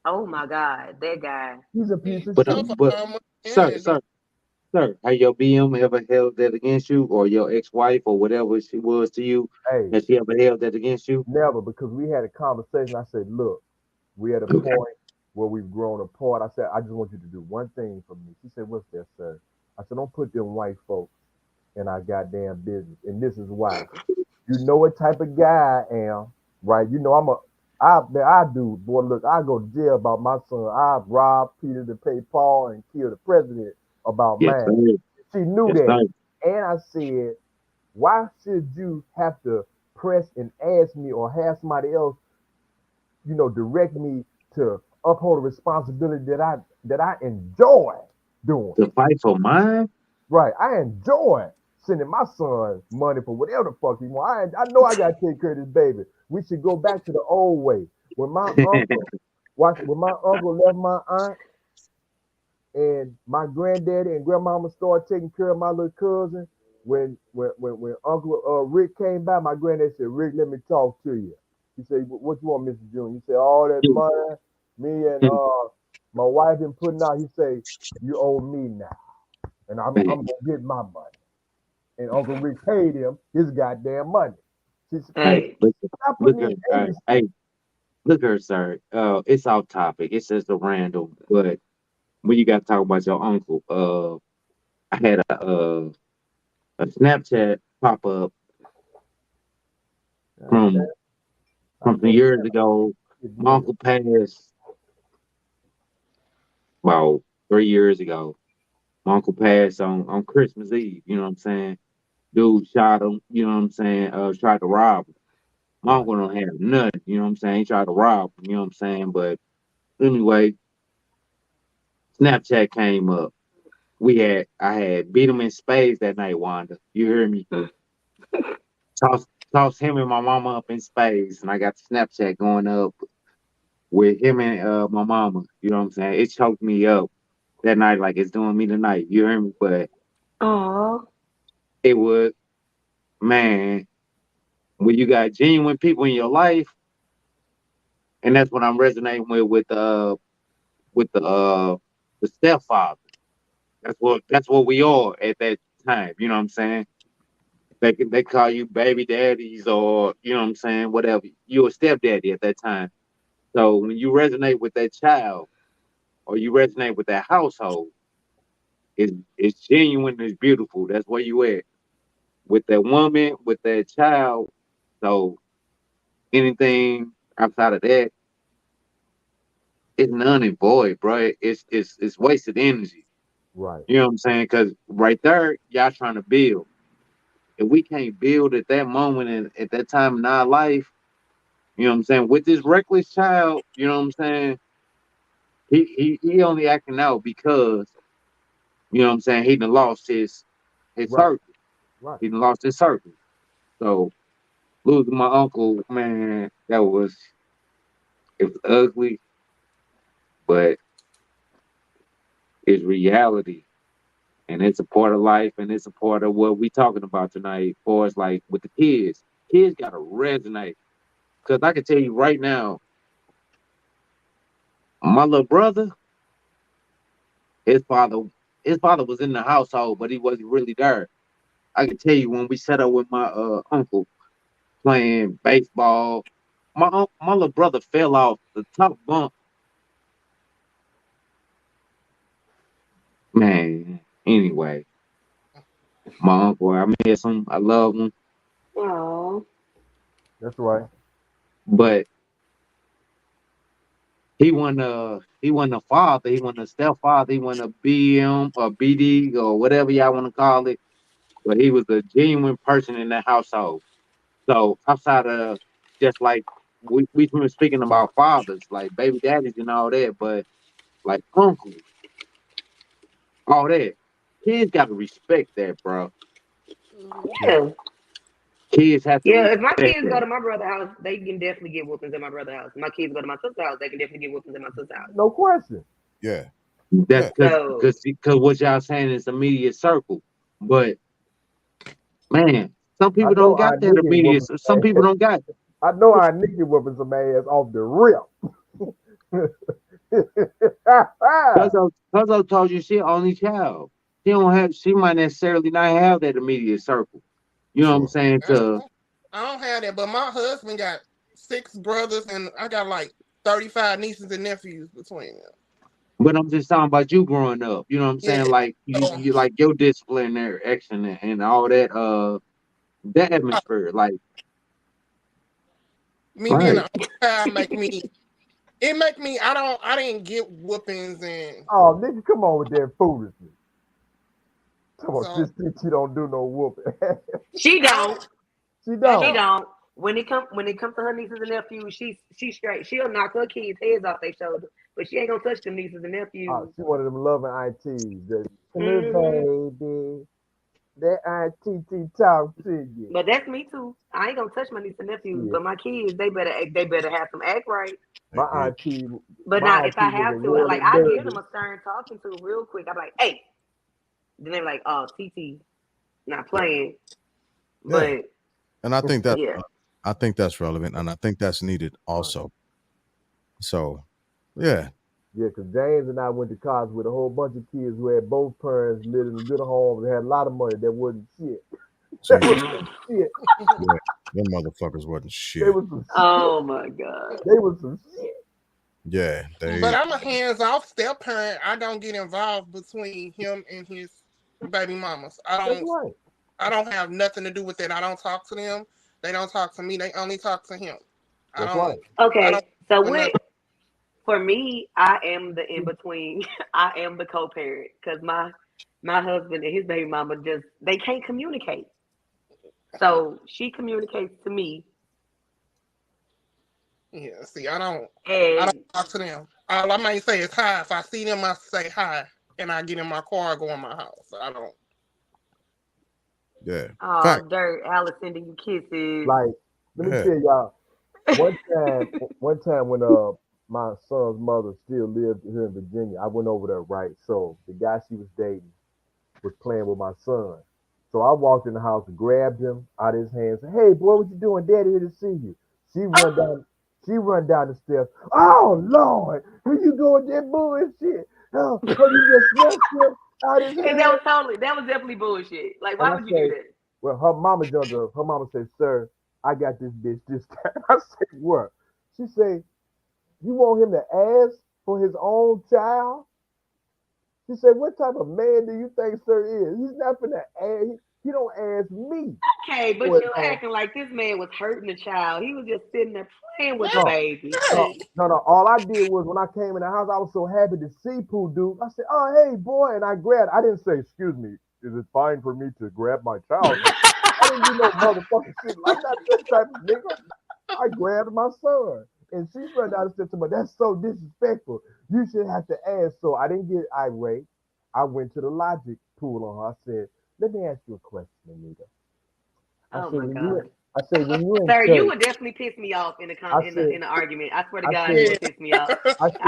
Oh my God, that guy. He's a piece He of But shit. suffer but how much sir, and sir, sir, have your BM ever held that against you, or your ex-wife, or whatever she was to you? Hey, Has she ever held that against you? never, because we had a conversation. I said, look, we're at a Okay. point where we've grown apart. I said, I just want you to do one thing for me. She said, what's that, sir? I said, don't put them white folks in our goddamn business. And this is why. You know what type of guy I am, right? You know I do, boy. Look, I go to jail about my son. I robbed Peter to pay Paul and kill the president about Yes, mine. sir. She knew Yes, that, sir. and I said, why should you have to press and ask me or have somebody else, direct me to uphold a responsibility that I enjoy doing? To fight for mine? Right. I enjoy sending my son money for whatever the fuck he want. I know I gotta take care of this baby. We should go back to the old way. When my uncle when my uncle left my aunt and my granddaddy and grandmama started taking care of my little cousin, when Uncle Rick came by, my granddad said, Rick, let me talk to you. He said, what you want, Mr. Junior? He said, all that money me and my wife been putting out, he said, you owe me now. And I'm Man, gonna get my money. And Uncle Rick paid him his goddamn money. She said, hey, Hey, look, stop look putting here, these 80s. hey, look here, sir. It's off topic. It's just a random, but when you got to talk about your uncle, I had a Snapchat pop up God damn, from I some can't years ago. get My good. uncle passed about 3 years ago. My uncle passed on Christmas Eve. You know what I'm saying? Dude shot him. You know what I'm saying? Tried to rob him. My Right. uncle don't have nothing. You know what I'm saying? He tried to rob him. You know what I'm saying? But anyway, Snapchat came up. I had beat him in spades that night, Wanda. You hear me? Tossed him and my mama up in spades, and I got the Snapchat going up with him and my mama. You know what I'm saying? It choked me up that night like it's doing me tonight. You hear me? But oh, it would, man, when you got genuine people in your life, and that's what I'm resonating with the stepfather. That's what we are at that time. You know what I'm saying? They call you baby daddies or you know what I'm saying, whatever. You a stepdaddy at that time. So when you resonate with that child or you resonate with that household, it's genuine, it's beautiful. That's where you at. With that woman, with that child. So anything outside of that, it's none and void, bro. It's wasted energy. Right. You know what I'm saying? Because right there, y'all trying to build. If we can't build at that moment and at that time in our life, you know what I'm saying, with this reckless child, you know what I'm saying, he only acting out because, you know what I'm saying, he done lost his Right. circle. Right. He done lost his circle. So losing my uncle, man, it was ugly, but it's reality. And it's a part of life and it's a part of what we talking about tonight for us like with the kids. Kids gotta resonate. Cause I can tell you right now, my little brother, his father, his father was in the household, but he wasn't really there. I can tell you when we set up with my uncle playing baseball, my little brother fell off the top bunk. Man, anyway, my uncle, I miss him. I love him, oh, That's right. but he wasn't a father. He wasn't a stepfather. He wasn't a BM or BD or whatever y'all want to call it. But he was a genuine person in the household. So outside of just like we were speaking about fathers, like baby daddies and all that, but like uncles, all that. Kids got to respect that, bro. Yeah. yeah. Kids have to Yeah, if my respect kids go that. to my brother's house, they can definitely get whoopings at my brother's house. My kids go to my sister's house, they can definitely get whoopings at my sister's house. No question. Yeah. That's Yeah. because So, because what y'all saying is immediate circle. But man, some I people don't know got our that nigga immediate. whooping some Some people ass. don't got. I know our nigga whooping some ass off the rip. Cuzzo told you she only child. She don't have. She might necessarily not have that immediate circle. You know what I'm Sure. saying? To I don't have that, but my husband got 6 brothers, and I got like 35 nieces and nephews between them. But I'm just talking about you growing up. You know what I'm Yeah. saying? Like So you like your disciplinary action and all that. the atmosphere, like Me being right. an only child make me. It make me. I didn't get whoopings and Oh, nigga, come on with that foolishness. Come on, so sister, she don't do no whooping. She I don't. don't. She I She don't. don't. don't. When it comes to her nieces and nephews, she's straight. She'll knock her kids' heads off their shoulder, but she ain't gonna touch them nieces and nephews. She one of them loving ITs. That, come here, Hmm. baby. That ITT talk to you. But that's me too. I ain't gonna touch my nieces and nephews, Shit. but my kids, they better have some act right. My Agreed. auntie, But my now, if I auntie was a have to, like, royal I give them dirty. a stern talking to real quick. I'm like, hey. Then they're like, oh, TT, not playing. Yeah, But and yeah. I think that's relevant, and I think that's needed also. So, yeah, Yeah, because James and I went to college with a whole bunch of kids who had both parents lived in good homes and had a lot of money that wasn't shit. That was Jesus, some shit. yeah, them motherfuckers wasn't They shit. was some shit. Oh my God. They was some shit. Yeah, But they, I'm a hands-off step parent. I don't get involved between him and his baby mamas. That's right. I don't have nothing to do with it. I don't talk to them. They don't talk to me. They only talk to him. I That's don't right. I don't Okay, so with nothing. what? For me, I am the in between. I am the co-parent because my husband and his baby mama just they can't communicate. So she communicates to me, Yeah, see, I don't and talk to them. All I might say is hi. If I see them, I say hi, and I get in my car, go in my house. I don't. yeah, oh, fact, dirt, Alice sending you kisses. Like, let me yeah, tell y'all, one time when my son's mother still lived here in Virginia, I went over there, right? So the guy she was dating was playing with my son. So I walked in the house and grabbed him out of his hands. Said, "Hey, boy, what you doing? Daddy here to see you." She run Oh, down. She run down the steps. Oh Lord, here you go with that bullshit. Oh, you just snatched him out of his because that was hand. definitely bullshit. Like, And why I would you do say, that? well, her mama jumped up. Her mama said, "Sir, I got this bitch this time." I said, "What?" She said, "You want him to ask for his own child?" She said, "What type of man do you think sir is? He's not gonna ask. He don't ask me Okay, but for his you own." acting like this man was hurting the child. He was just sitting there playing with the What? No, baby. no, Hey, no, no. All I did was when I came in the house, I was so happy to see Pooh Duke. I said, "Oh, hey, boy," and I grabbed. I didn't say, "Excuse me, is it fine for me to grab my child?" I didn't do no motherfucking shit. I'm not that type of nigga. I grabbed my son. And she run down and said to me, "That's so disrespectful. You should have to ask." So I didn't get irate. I went to the logic pool on her. I said, "Let me ask you a question, Anita." I Oh said, my when you God. I said, when you in Sir, you church, would definitely piss me off in the I said, in the argument. I swear to I God, you said, would piss me off. yeah. I said,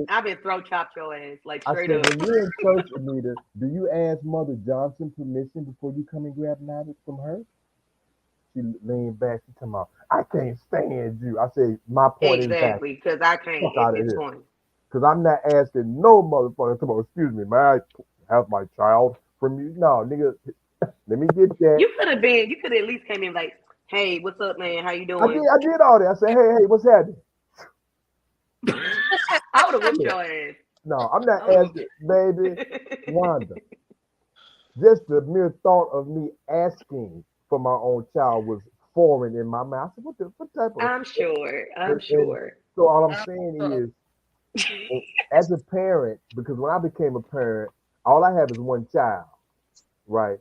I've been throat chopped your ass like I straight said, up. when you're in church, Anita, do you ask Mother Johnson permission before you come and grab knowledge from her? She leaned back. She told me, "I can't stand you." I said, "My point exactly. Exactly, because I can't Fuck at out of this here." point. Because I'm not asking no motherfucker, come on, "Excuse me, may I have my child from you?" No, nigga, let me get that. You could at least came in like, hey, what's up, man? How you doing? I did all that. I said, "Hey, hey, what's happening?" I would have whooped Yeah. your ass. No, I'm not I would have whooped. asking, baby, Wanda. Just the mere thought of me asking for my own child was foreign in my mouth. I said, what type of I'm sure. I'm and sure. so all I'm I'm saying is as a parent, because when I became a parent, all I have is one child, right?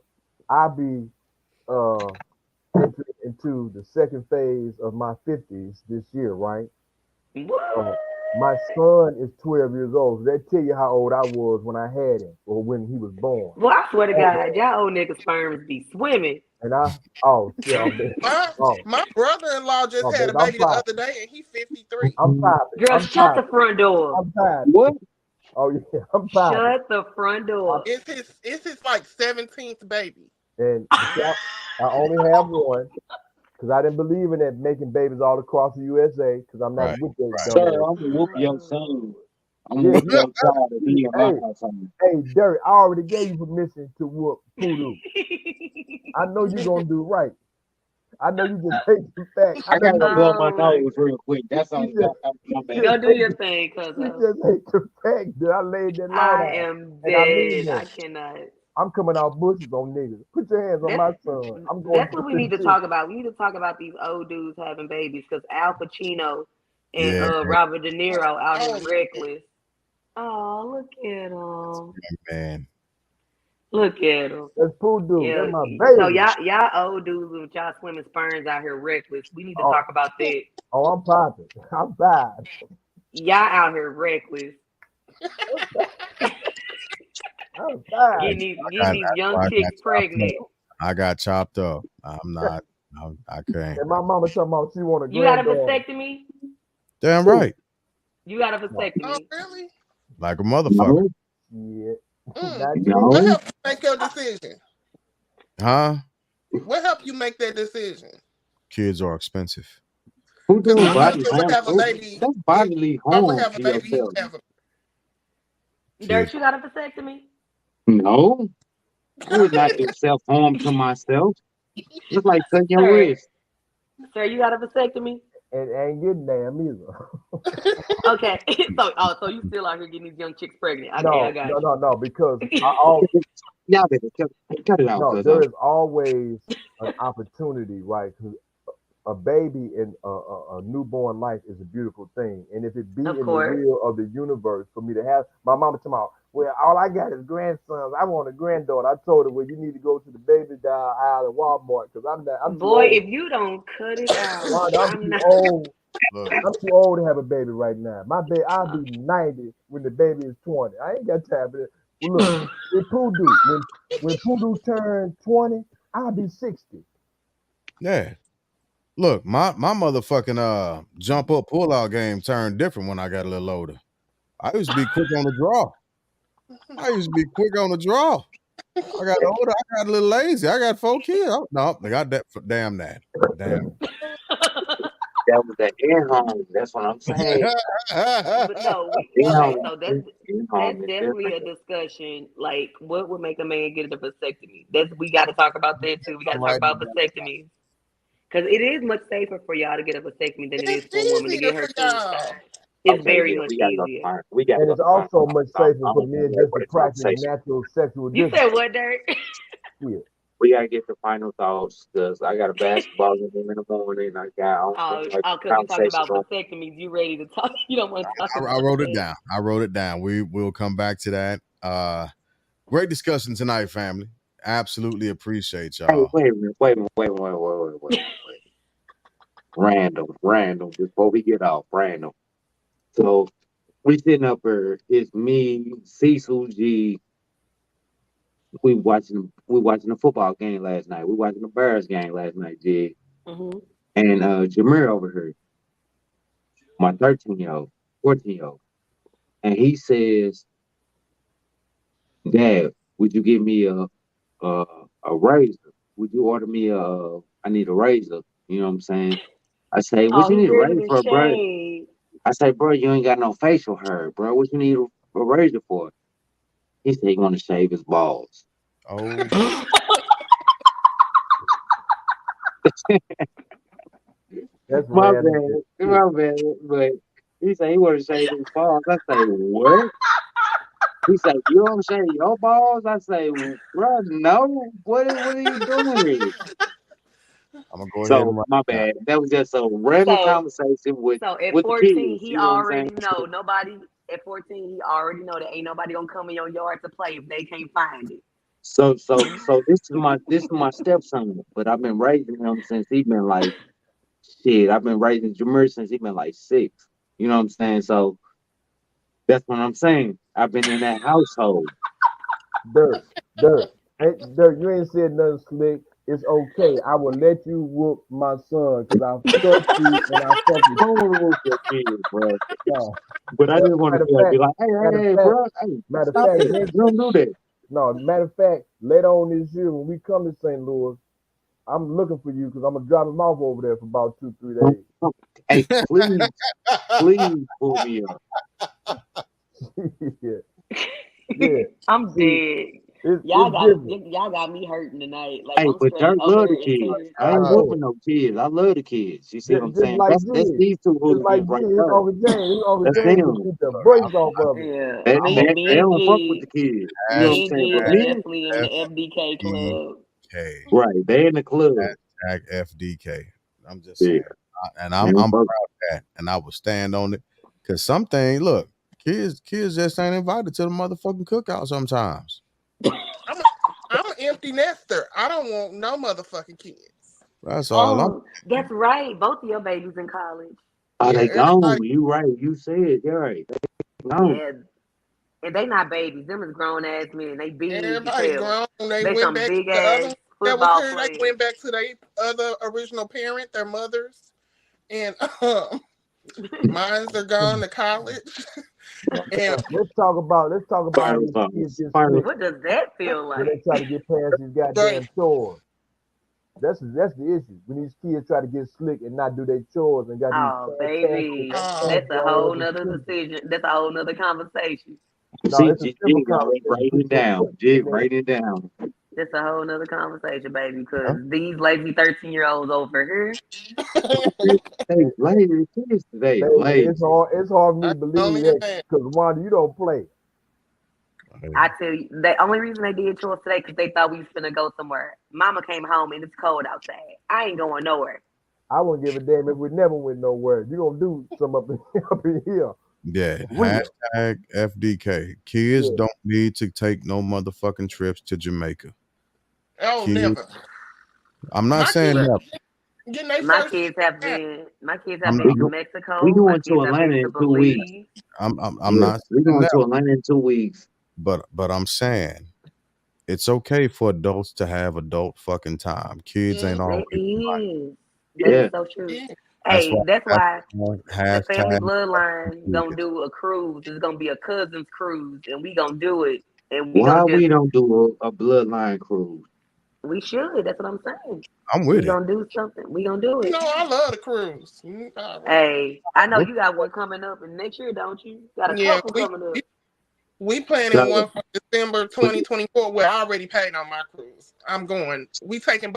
I'll be uh into the second phase of my 50s this year, right? What? Uh, my son is 12 years old. So that tell you how old I was when I had him or when he was born. Well, I swear to And, God, y'all old niggas sperms be swimming. and I, oh shit, oh, baby, oh, my brother-in-law just oh, had baby, a I'm baby the other popping. day, and he's 53. I'm popping. Girl, I'm shut the popping. front door. I'm popping. What? Oh yeah, I'm popping. Shut the front door. It's his like 17th baby. And I only have one because I didn't believe in that making babies all across the USA because I'm not right, with that right. Sir, dumbass. I'm gonna whoop your son. I'm gonna Yeah, whoop your child if he in my hey, household. hey, Derek, I already gave you permission to whoop Poodoo. I know you're gonna do right. I know you just hate the fact. I I know gotta you go just blow my Oh my nose real quick. That's you all. just My you bad. just Go do hate your the, thing, you cuz. just hate the fact that I laid that light I out. am And I mean dead. that. I cannot. I'm coming out bushes on niggas. Put your hands on my son. I'm going That's what we need to talk about. We need to talk about these old dudes having babies because Al Pacino and Yeah, Robert De Niro out here reckless. Oh, look at him. man. Look at him. That's Pooh dude. Yeah. That's my baby. So y'all old dudes with y'all swimming sperms out here reckless. We need to talk about that. Oh, I'm popping. I'm bad. Y'all out here reckless. I'm bad. Getting these young chicks pregnant. I got chopped up. I'm not. I can't. And my mama talking about she want a You got a granddaughter. vasectomy? Damn right. You got a vasectomy. Oh, really? Like a motherfucker. Yeah. No. What helped you make your decision? Huh? What helped you make that decision? Kids are expensive. Who doing My body husband would have a harm? baby. That's bodily I would harm have a to baby. He yourself. would have a Dirt, you got a vasectomy? No. I would not do self-harm to myself. It's like cutting your Sir. wrist. Sir, you got a vasectomy? And ain't getting damn either. Okay. So you still out here getting these young chicks pregnant. Okay, I got you. No, because Y'all better cut it out. no, there is always an opportunity, right? 'Cause a baby in a newborn life is a beautiful thing, and if it be Of in course. the will of the universe for me to have, my mama told me, well, all I got is grandsons. I want a granddaughter. I told her, well, you need to go to the baby doll aisle at Walmart because I'm Boy, too old. if you don't cut it out, I'm too not. old. Look, I'm too old to have a baby right now. My baby, I'll be 90 when the baby is 20. I ain't got time for that. Well, look, with Poodoo, when Poodoo turned 20, I'll be 60. yeah. Look, my motherfucking jump up pull out game turned different when I got a little older. I used to be quick on the draw. I got older, I got a little lazy. I got 4 kids. No, they got that damn that. Damn. That was that air home. That's what I'm saying. But no, so that's definitely a discussion. Like, what would make a man get a vasectomy? We got to talk about that too. We got to talk about vasectomies because it is much safer for y'all to get a vasectomy than it is for a woman to get her tubes tied. It's very much easier. And it's also much safer for men just to practice natural sexual You discipline. said what, Dirt? Yeah. We gotta get the final thoughts because I got a basketball game in the morning. I got because we talking about vasectomies. You ready to talk? You don't want to talk about I wrote it down. I wrote it down. We'll come back to that. Great discussion tonight, family. Absolutely appreciate y'all. Hey, wait a minute. Random. Before we get off, random. So we sitting up here. It's me, Cecil G. We watching the football game last night. We watching the Bears game last night, G. Mm-hmm. And Jameer over here, my 13-year-old, 14-year-old, and he says, "Dad, would you give me a razor? Would you order me I need a razor." You know what I'm saying? I say, "What you need a razor for, bro?" I say, "Bro, you ain't got no facial hair, bro. What you need a razor for?" He said he want to shave his balls. Oh, That's my random. bad. But he said he want to shave his balls. I say, what? He said, you don't shave your balls? I say, bro, no. What are you doing? I'm gonna go ahead and write My bad. That was just a random conversation with So at the 14, kids. he You know what I'm already saying? know nobody. At 14, he already know that ain't nobody gonna come in your yard to play if they can't find it. So this is my stepson, but I've been raising him since he been like shit. I've been raising Jameer since he been like 6. You know what I'm saying? So that's what I'm saying. I've been in that household. Dirt. Hey, Dirt, you ain't said nothing slick. It's okay. I will let you whoop my son because I trust you and I fuck with I don't want to whoop your kids, bro. you. But I just want to be like, hey, bro, Matter of stop fact, it. Don't do that. No, matter of fact, later on this year when we come to St. Louis, I'm looking for you because I'm gonna drop him off over there for about 2-3 days. Hey, please pull me up. Yeah. I'm dead. It's Y'all different. got me hurting tonight. Like Hey, I'm but straight Dirt over love the here in kids. tears. I I ain't know. whooping no kids. I love the kids. You see what I'm Just saying? like That's this. these two Just like hooligans right this. His there. Uncle James. His Uncle That's James would them. beat the Look, brakes off of him. Yeah, They, I'm they, a they don't fuck with the kids. You know what I'm me and saying? Gig But is me, definitely in the FDK club. FDK. right? They in the club. Hashtag FDK. I'm just Yeah, saying. I'm man, proud fuck. of that. And I will stand on it. Cause something, look, kids just ain't invited to the motherfucking cookout sometimes. I'm an empty nester. I don't want no motherfucking kids. That's all I'm Oh, that's right. Both of your babies in college. Oh, Yeah, they everybody. gone. You right. You said you're right. They gone. Yeah, and they not babies. Them is grown ass men. They big as Everybody hell. grown. They They went some back to big the other ass one that was football here. They players. went back to their other original parent, their mothers, and mines are gone to college. And Let's talk about when Final these thoughts. kids get Final. slick What does that feel when they like? try to get past these great. goddamn chores. That's the issue. When these kids try to get slick and not do their chores and got these Oh, fantastic, baby, Oh, that's fancy a ass whole nother excuses. decision. That's a whole nother conversation. No, See, it's a simple Jig already conversation. write Put it your down. foot in Jig, there. write it down. That's a whole nother conversation, baby. yeah. Because these lazy 13-year-olds over here, Hey, And, lady, kids today, and lady. it's hard for me I to can believe only that imagine. because Wanda, you don't play. I tell you, the only reason they did chores today because they thought we was finna go somewhere. Mama came home and it's cold outside. I ain't going nowhere. I wouldn't give a damn if we never went nowhere. You gonna do some up in, up in here Yeah. for real? Hashtag FDK. Kids Yeah. don't need to take no motherfucking trips to Jamaica. Oh, Kids, never. I'm not My saying kids Look, that. getting their my first kids trip have out. been my kids have I'm been We I'm to go, we Mexico. My going to kids have been Atlanta to in 2 weeks. Belize. I'm Yeah, not we saying going that, to Atlanta in 2 weeks. but I'm saying it's okay for adults to have adult fucking time. Kids ain't Mm-hmm. always That is. That is Yeah, so true. that's why Hey, that's that's why why the family hashtag bloodline gonna kids. do a cruise. It's gonna be a cousins cruise, and we gonna do it. And we gonna why just we don't do a bloodline cruise? we should. That's what I'm saying. I'm We with it. gonna do something. We gonna do You it. know, I love the cruise. Already know. Hey, I know Let's you got one coming up in next year, don't you? Got a Yeah, couple we, coming we up. we planning So, one for December but 2024. Where I already paid on my cruise. I'm going. We taking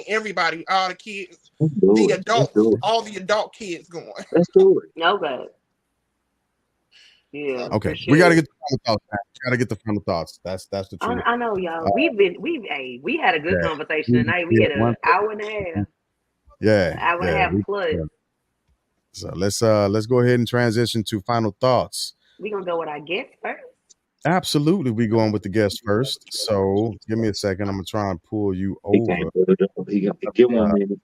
everybody, all the kids, let's the do it. Let's adults, do it. all the adult kids going. Let's do it. Okay. So, Yeah, Okay. for We gotta sure. get the final thoughts, man. We gotta get the final thoughts. That's the truth. I know, y'all. Uh, We had a good yeah. conversation tonight. We Yeah, had one an hour and a half, yeah, an hour and a yeah. half plus. So let's go ahead and transition to final thoughts. We gonna go with our guest first. Absolutely, we going with the guest first. So give me a second. I'm gonna try and pull you He over. can't put it up. He got give him a Uh, minute.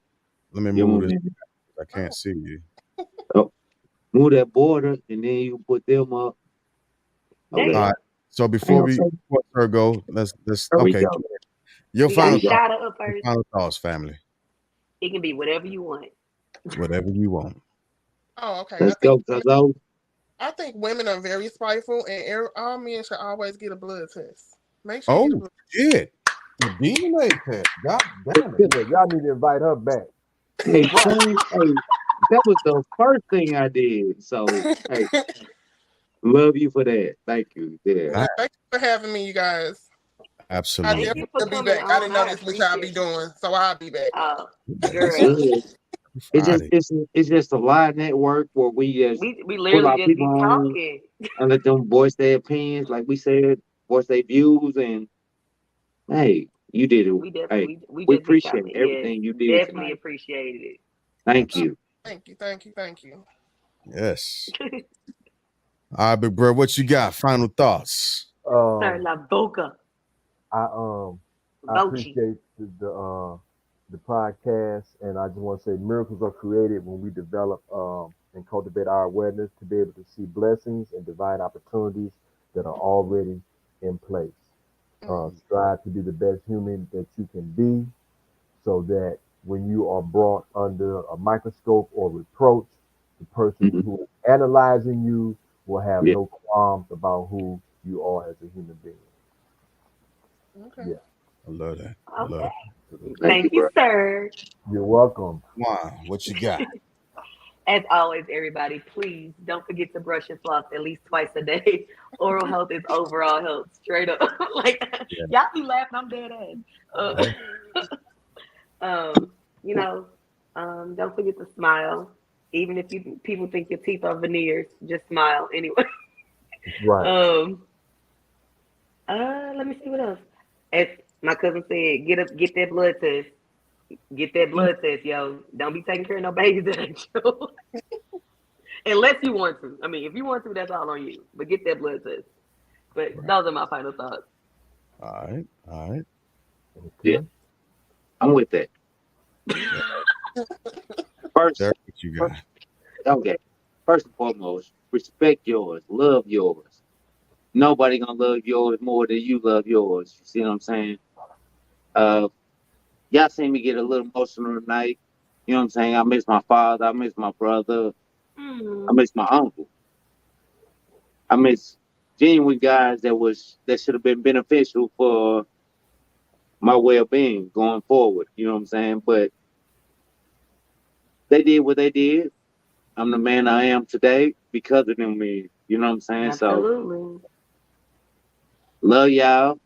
let me Give him a move this. minute. I can't see you. Oh, move that border, and then you can put them up. Oh, There you All there. right. go. So I ain't before gonna we say. before her go, let's There we okay. go. Your We There gotta we final go. thoughts. shout her up Your first. final thoughts, family. It can be whatever you want. Whatever you want. oh, okay. Let's go, Cuzzo. I think women are very spiteful, and all men should always get a blood test. Make sure you get a Oh blood. shit. The DNA test. God damn it. Yeah, y'all need to invite her back. Hey, Right. son. Hey, that was the first thing I did. So, hey, love you for that. Thank you. Yeah. Yeah, thank you for having me, you guys. I Thank Absolutely. you definitely for will be coming back. I on. didn't know I this what y'all be appreciate it. doing, so I'll be back. Girl, Yeah. It's just Friday. it's just a live network where we just we put literally our just people be on talking. and let them voice their opinions, like we said, voice their views, and hey, you did it. We Hey, definitely we we just be appreciate talking. Yes, everything you did definitely tonight. appreciated it. Thank Absolutely. you. Thank you, thank you, thank you. Yes. All right, big bro. What you got? Final thoughts. Sir Um, La Boca. I Voci. appreciate the podcast, and I just want to say miracles are created when we develop and cultivate our awareness to be able to see blessings and divine opportunities that are already in place. Strive to be the best human that you can be, so that when you are brought under a microscope or reproach, the person Mhm. who is analyzing you will have Yeah. no qualms about who you are as a human being. Okay. Yeah, I love that. I love Okay. it. Thank you, Thank you, bro. sir. you're welcome. Juan, what you got? As always, everybody, please don't forget to brush and floss at least twice a day. Oral health is overall health, straight up. Like Yeah. y'all be laughing, I'm dead ass. Um, you know, don't forget to smile. Even if people think your teeth are veneers, just smile anyway. Right. Um, let me see what else. As my cousin said, get that blood test. Get that blood test, yo. Don't be taking care of no babies that ain't yours. Unless you want to. I mean, if you want to, that's all on you. But get that blood test. But Right. those are my final thoughts. All right. All right. Yeah, Okay. I'm with that. First, Derek, what you got? okay. First and foremost, respect yours, love yours. Nobody gonna love yours more than you love yours. You see what I'm saying? Uh, y'all seen me get a little emotional tonight. You know what I'm saying? I miss my father. I miss my brother. I Mm, miss my uncle. I miss genuine guys that should have been beneficial for my well being going forward. You know what I'm saying? But they did what they did. I'm the man I am today because of them men. You know what I'm saying? So absolutely. love y'all.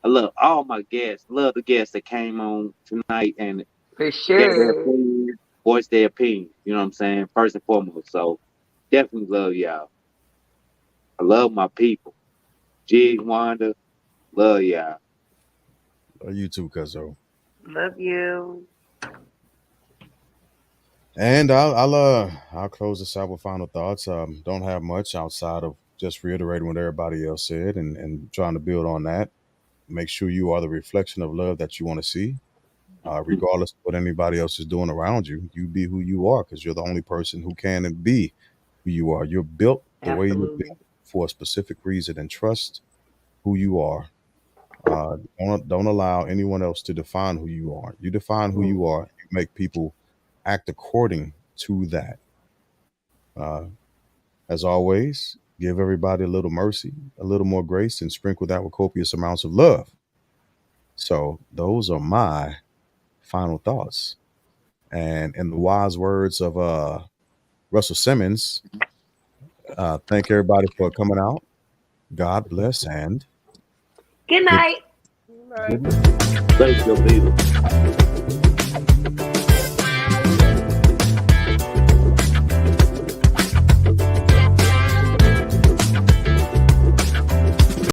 I love all my guests. Love the guests that came on tonight and For gave their sure. opinion, voiced their opinion. You know what I'm saying? First and foremost. So definitely love y'all. I love my people. Jig Wanda, love y'all. You too, Cuzzo. Love you. And I'll close this out with final thoughts. Don't have much outside of just reiterating what everybody else said and trying to build on that. Make sure you are the reflection of love that you want to see, regardless of what anybody else is doing around you. You be who you are because you're the only person who can and be who you are. You're built the way you're Absolutely. built for a specific reason, and trust who you are. Don't allow anyone else to define who you are. You define who you are. You make people act according to that. Uh, as always, give everybody a little mercy, a little more grace, and sprinkle that with copious amounts of love. So those are my final thoughts. And in the wise words of Russell Simmons, thank everybody for coming out. God bless and Good good night. Good Thank you, people.